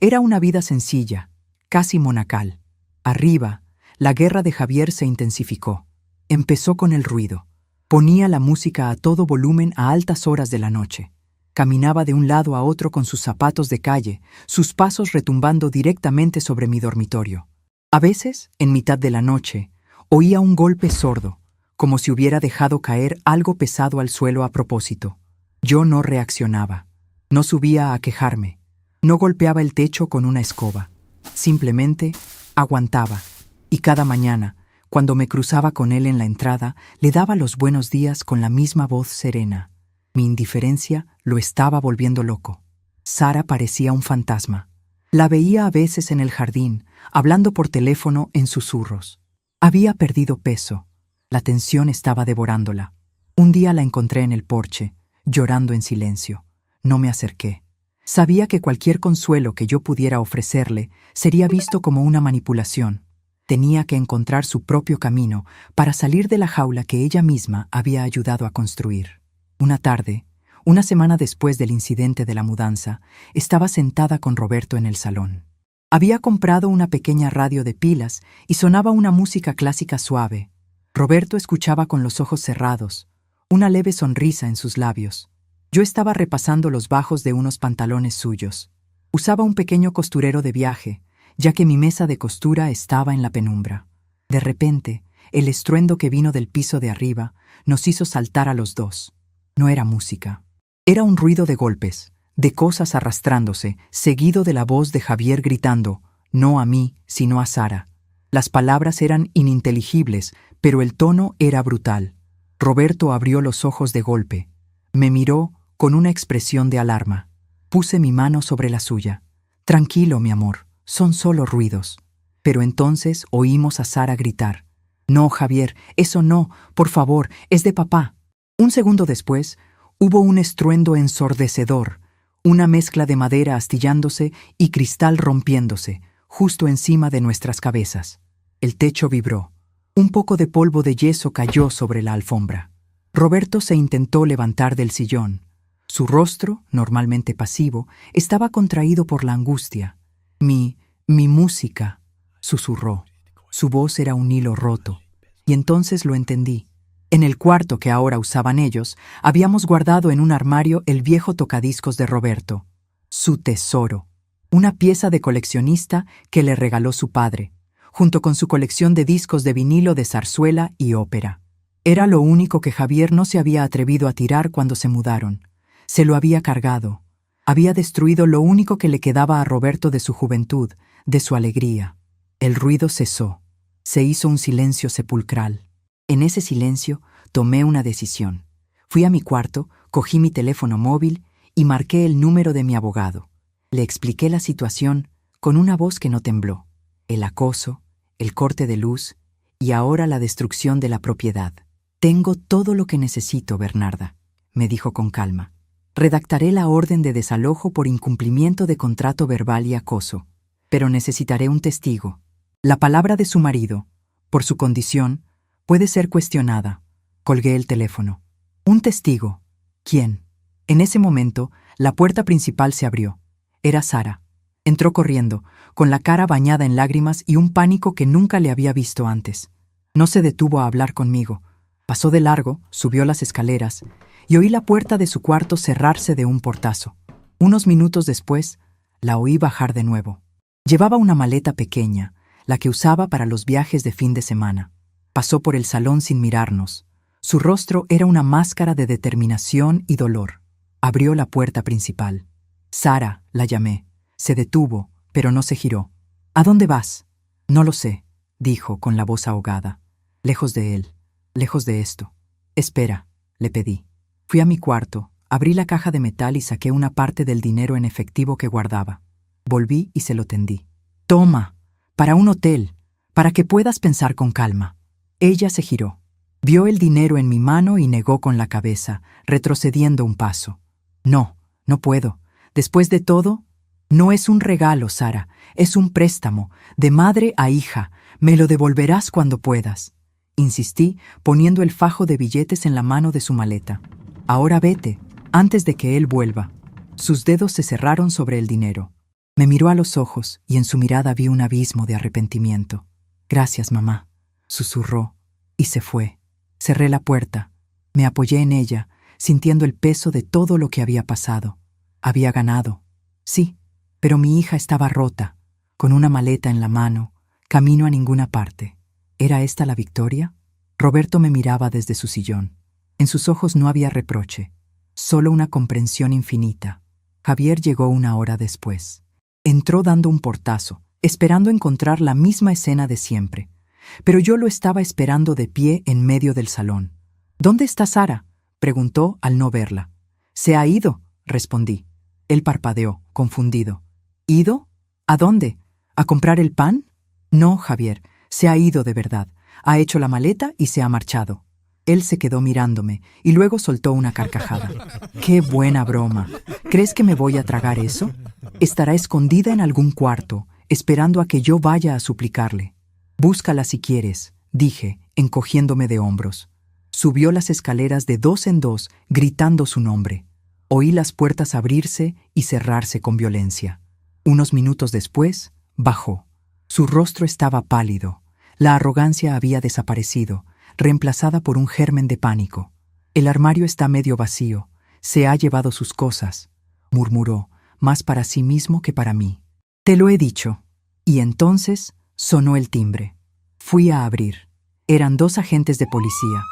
Era una vida sencilla, casi monacal. Arriba, la guerra de Javier se intensificó. Empezó con el ruido. Ponía la música a todo volumen a altas horas de la noche. Caminaba de un lado a otro con sus zapatos de calle, sus pasos retumbando directamente sobre mi dormitorio. A veces, en mitad de la noche, oía un golpe sordo, como si hubiera dejado caer algo pesado al suelo a propósito. Yo no reaccionaba. No subía a quejarme. No golpeaba el techo con una escoba. Simplemente aguantaba. Y cada mañana, cuando me cruzaba con él en la entrada, le daba los buenos días con la misma voz serena. Mi indiferencia lo estaba volviendo loco. Sara parecía un fantasma. La veía a veces en el jardín, hablando por teléfono en susurros. Había perdido peso. La tensión estaba devorándola. Un día la encontré en el porche, llorando en silencio. No me acerqué. Sabía que cualquier consuelo que yo pudiera ofrecerle sería visto como una manipulación. Tenía que encontrar su propio camino para salir de la jaula que ella misma había ayudado a construir. Una tarde, una semana después del incidente de la mudanza, estaba sentada con Roberto en el salón. Había comprado una pequeña radio de pilas y sonaba una música clásica suave. Roberto escuchaba con los ojos cerrados, una leve sonrisa en sus labios. Yo estaba repasando los bajos de unos pantalones suyos. Usaba un pequeño costurero de viaje, ya que mi mesa de costura estaba en la penumbra. De repente, el estruendo que vino del piso de arriba nos hizo saltar a los dos. No era música. Era un ruido de golpes, de cosas arrastrándose, seguido de la voz de Javier gritando, no a mí, sino a Sara. Las palabras eran ininteligibles, pero el tono era brutal. Roberto abrió los ojos de golpe. Me miró con una expresión de alarma. Puse mi mano sobre la suya. Tranquilo, mi amor, son solo ruidos. Pero entonces oímos a Sara gritar. No, Javier, eso no, por favor, es de papá. Un segundo después, hubo un estruendo ensordecedor, una mezcla de madera astillándose y cristal rompiéndose, justo encima de nuestras cabezas. El techo vibró. Un poco de polvo de yeso cayó sobre la alfombra. Roberto se intentó levantar del sillón. Su rostro, normalmente pasivo, estaba contraído por la angustia. Mi música, susurró. Su voz era un hilo roto. Y entonces lo entendí. En el cuarto que ahora usaban ellos, habíamos guardado en un armario el viejo tocadiscos de Roberto. Su tesoro. Una pieza de coleccionista que le regaló su padre, junto con su colección de discos de vinilo de zarzuela y ópera. Era lo único que Javier no se había atrevido a tirar cuando se mudaron. Se lo había cargado. Había destruido lo único que le quedaba a Roberto de su juventud, de su alegría. El ruido cesó. Se hizo un silencio sepulcral. En ese silencio tomé una decisión. Fui a mi cuarto, cogí mi teléfono móvil y marqué el número de mi abogado. Le expliqué la situación con una voz que no tembló. El acoso, el corte de luz y ahora la destrucción de la propiedad. Tengo todo lo que necesito, Bernarda, me dijo con calma. Redactaré la orden de desalojo por incumplimiento de contrato verbal y acoso, pero necesitaré un testigo. La palabra de su marido, por su condición, puede ser cuestionada. Colgué el teléfono. Un testigo. ¿Quién? En ese momento, la puerta principal se abrió. Era Sara. Entró corriendo, con la cara bañada en lágrimas y un pánico que nunca le había visto antes. No se detuvo a hablar conmigo. Pasó de largo, subió las escaleras y oí la puerta de su cuarto cerrarse de un portazo. Unos minutos después, la oí bajar de nuevo. Llevaba una maleta pequeña, la que usaba para los viajes de fin de semana. Pasó por el salón sin mirarnos. Su rostro era una máscara de determinación y dolor. Abrió la puerta principal. Sara, la llamé. Se detuvo, pero no se giró. ¿A dónde vas? No lo sé, dijo con la voz ahogada. Lejos de él, lejos de esto. Espera, le pedí. Fui a mi cuarto, abrí la caja de metal y saqué una parte del dinero en efectivo que guardaba. Volví y se lo tendí. Toma, para un hotel, para que puedas pensar con calma. Ella se giró. Vio el dinero en mi mano y negó con la cabeza, retrocediendo un paso. No, no puedo. Después de todo, no es un regalo, Sara, es un préstamo, de madre a hija. Me lo devolverás cuando puedas. Insistí, poniendo el fajo de billetes en la mano de su maleta. Ahora vete, antes de que él vuelva. Sus dedos se cerraron sobre el dinero. Me miró a los ojos y en su mirada vi un abismo de arrepentimiento. Gracias, mamá, susurró, y se fue. Cerré la puerta. Me apoyé en ella, sintiendo el peso de todo lo que había pasado. Había ganado. Sí, pero mi hija estaba rota, con una maleta en la mano, camino a ninguna parte. ¿Era esta la victoria? Roberto me miraba desde su sillón. En sus ojos no había reproche, solo una comprensión infinita. Javier llegó una hora después. Entró dando un portazo, esperando encontrar la misma escena de siempre. Pero yo lo estaba esperando de pie en medio del salón. ¿Dónde está Sara?, preguntó al no verla. Se ha ido, respondí. Él parpadeó, confundido. ¿Ido? ¿A dónde? ¿A comprar el pan? No, Javier, se ha ido de verdad. Ha hecho la maleta y se ha marchado. Él se quedó mirándome y luego soltó una carcajada. ¡Qué buena broma! ¿Crees que me voy a tragar eso? Estará escondida en algún cuarto, esperando a que yo vaya a suplicarle. Búscala si quieres, dije, encogiéndome de hombros. Subió las escaleras de dos en dos, gritando su nombre. Oí las puertas abrirse y cerrarse con violencia. Unos minutos después, bajó. Su rostro estaba pálido. La arrogancia había desaparecido, reemplazada por un germen de pánico. El armario está medio vacío. Se ha llevado sus cosas, murmuró, más para sí mismo que para mí. Te lo he dicho. Y entonces sonó el timbre. Fui a abrir. Eran 2 agentes de policía.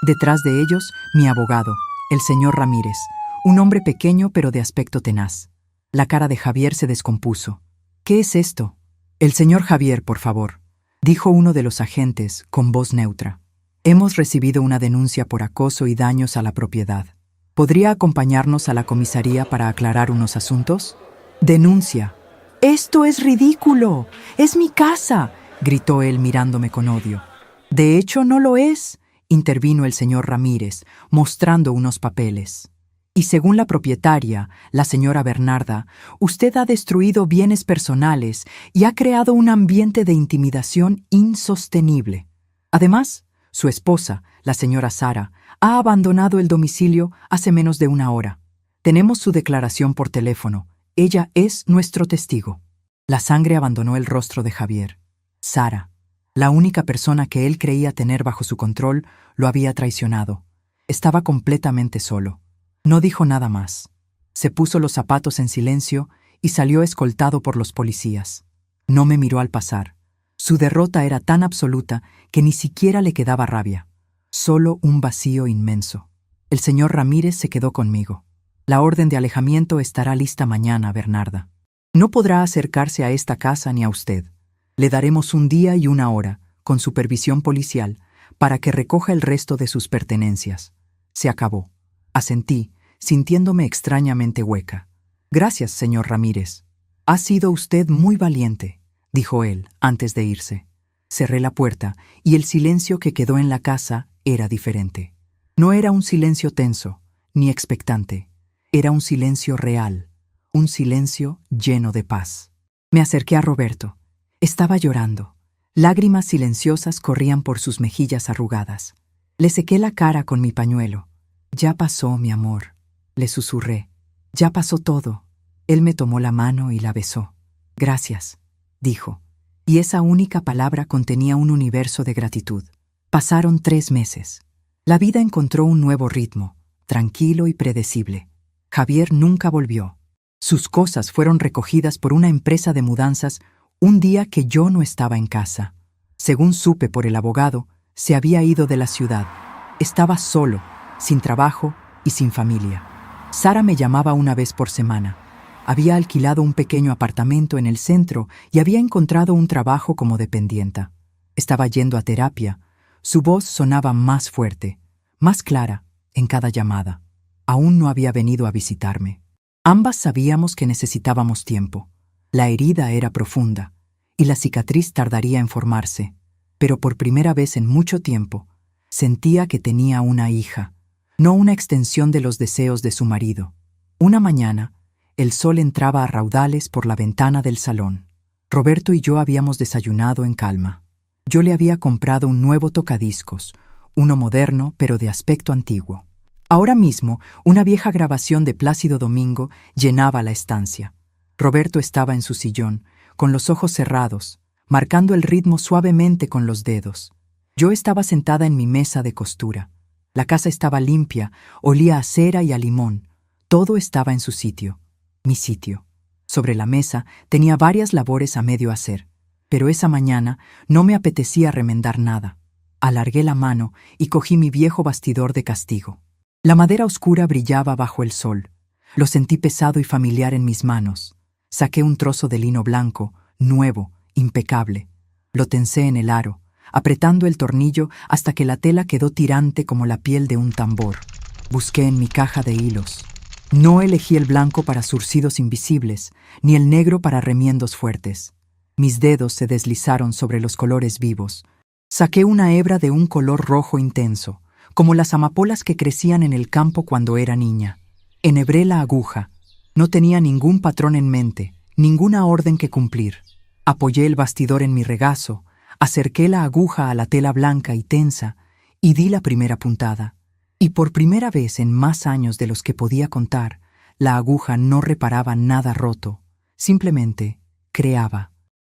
Detrás de ellos, mi abogado, el señor Ramírez, un hombre pequeño pero de aspecto tenaz. La cara de Javier se descompuso. ¿Qué es esto? El señor Javier, por favor, dijo uno de los agentes con voz neutra. Hemos recibido una denuncia por acoso y daños a la propiedad. ¿Podría acompañarnos a la comisaría para aclarar unos asuntos? Denuncia. ¡Esto es ridículo! ¡Es mi casa!, gritó él mirándome con odio. De hecho, no lo es, intervino el señor Ramírez, mostrando unos papeles. Y según la propietaria, la señora Bernarda, usted ha destruido bienes personales y ha creado un ambiente de intimidación insostenible. Además, su esposa, la señora Sara, ha abandonado el domicilio hace menos de 1 hora. Tenemos su declaración por teléfono. Ella es nuestro testigo. La sangre abandonó el rostro de Javier. Sara, la única persona que él creía tener bajo su control, lo había traicionado. Estaba completamente solo. No dijo nada más. Se puso los zapatos en silencio y salió escoltado por los policías. No me miró al pasar. Su derrota era tan absoluta que ni siquiera le quedaba rabia. Solo un vacío inmenso. El señor Ramírez se quedó conmigo. La orden de alejamiento estará lista mañana, Bernarda. No podrá acercarse a esta casa ni a usted. Le daremos 1 día y 1 hora, con supervisión policial, para que recoja el resto de sus pertenencias. Se acabó. Asentí, sintiéndome extrañamente hueca. Gracias, señor Ramírez. Ha sido usted muy valiente, dijo él antes de irse. Cerré la puerta y el silencio que quedó en la casa era diferente. No era un silencio tenso, ni expectante. Era un silencio real, un silencio lleno de paz. Me acerqué a Roberto. Estaba llorando. Lágrimas silenciosas corrían por sus mejillas arrugadas. Le sequé la cara con mi pañuelo. Ya pasó, mi amor, le susurré. Ya pasó todo. Él me tomó la mano y la besó. Gracias, dijo. Y esa única palabra contenía un universo de gratitud. Pasaron 3 meses. La vida encontró un nuevo ritmo, tranquilo y predecible. Javier nunca volvió. Sus cosas fueron recogidas por una empresa de mudanzas un día que yo no estaba en casa. Según supe por el abogado, se había ido de la ciudad. Estaba solo, sin trabajo y sin familia. Sara me llamaba una vez por semana. Había alquilado un pequeño apartamento en el centro y había encontrado un trabajo como dependienta. Estaba yendo a terapia. Su voz sonaba más fuerte, más clara, en cada llamada. Aún no había venido a visitarme. Ambas sabíamos que necesitábamos tiempo. La herida era profunda y la cicatriz tardaría en formarse, pero por primera vez en mucho tiempo sentía que tenía una hija, no una extensión de los deseos de su marido. Una mañana, el sol entraba a raudales por la ventana del salón. Roberto y yo habíamos desayunado en calma. Yo le había comprado un nuevo tocadiscos, uno moderno pero de aspecto antiguo. Ahora mismo, una vieja grabación de Plácido Domingo llenaba la estancia. Roberto estaba en su sillón, con los ojos cerrados, marcando el ritmo suavemente con los dedos. Yo estaba sentada en mi mesa de costura. La casa estaba limpia, olía a cera y a limón. Todo estaba en su sitio, mi sitio. Sobre la mesa tenía varias labores a medio hacer, pero esa mañana no me apetecía remendar nada. Alargué la mano y cogí mi viejo bastidor de castigo. La madera oscura brillaba bajo el sol. Lo sentí pesado y familiar en mis manos. Saqué un trozo de lino blanco, nuevo, impecable. Lo tensé en el aro, apretando el tornillo hasta que la tela quedó tirante como la piel de un tambor. Busqué en mi caja de hilos. No elegí el blanco para zurcidos invisibles, ni el negro para remiendos fuertes. Mis dedos se deslizaron sobre los colores vivos. Saqué una hebra de un color rojo intenso, como las amapolas que crecían en el campo cuando era niña. Enhebré la aguja. No tenía ningún patrón en mente, ninguna orden que cumplir. Apoyé el bastidor en mi regazo, acerqué la aguja a la tela blanca y tensa y di la primera puntada. Y por primera vez en más años de los que podía contar, la aguja no reparaba nada roto, simplemente creaba.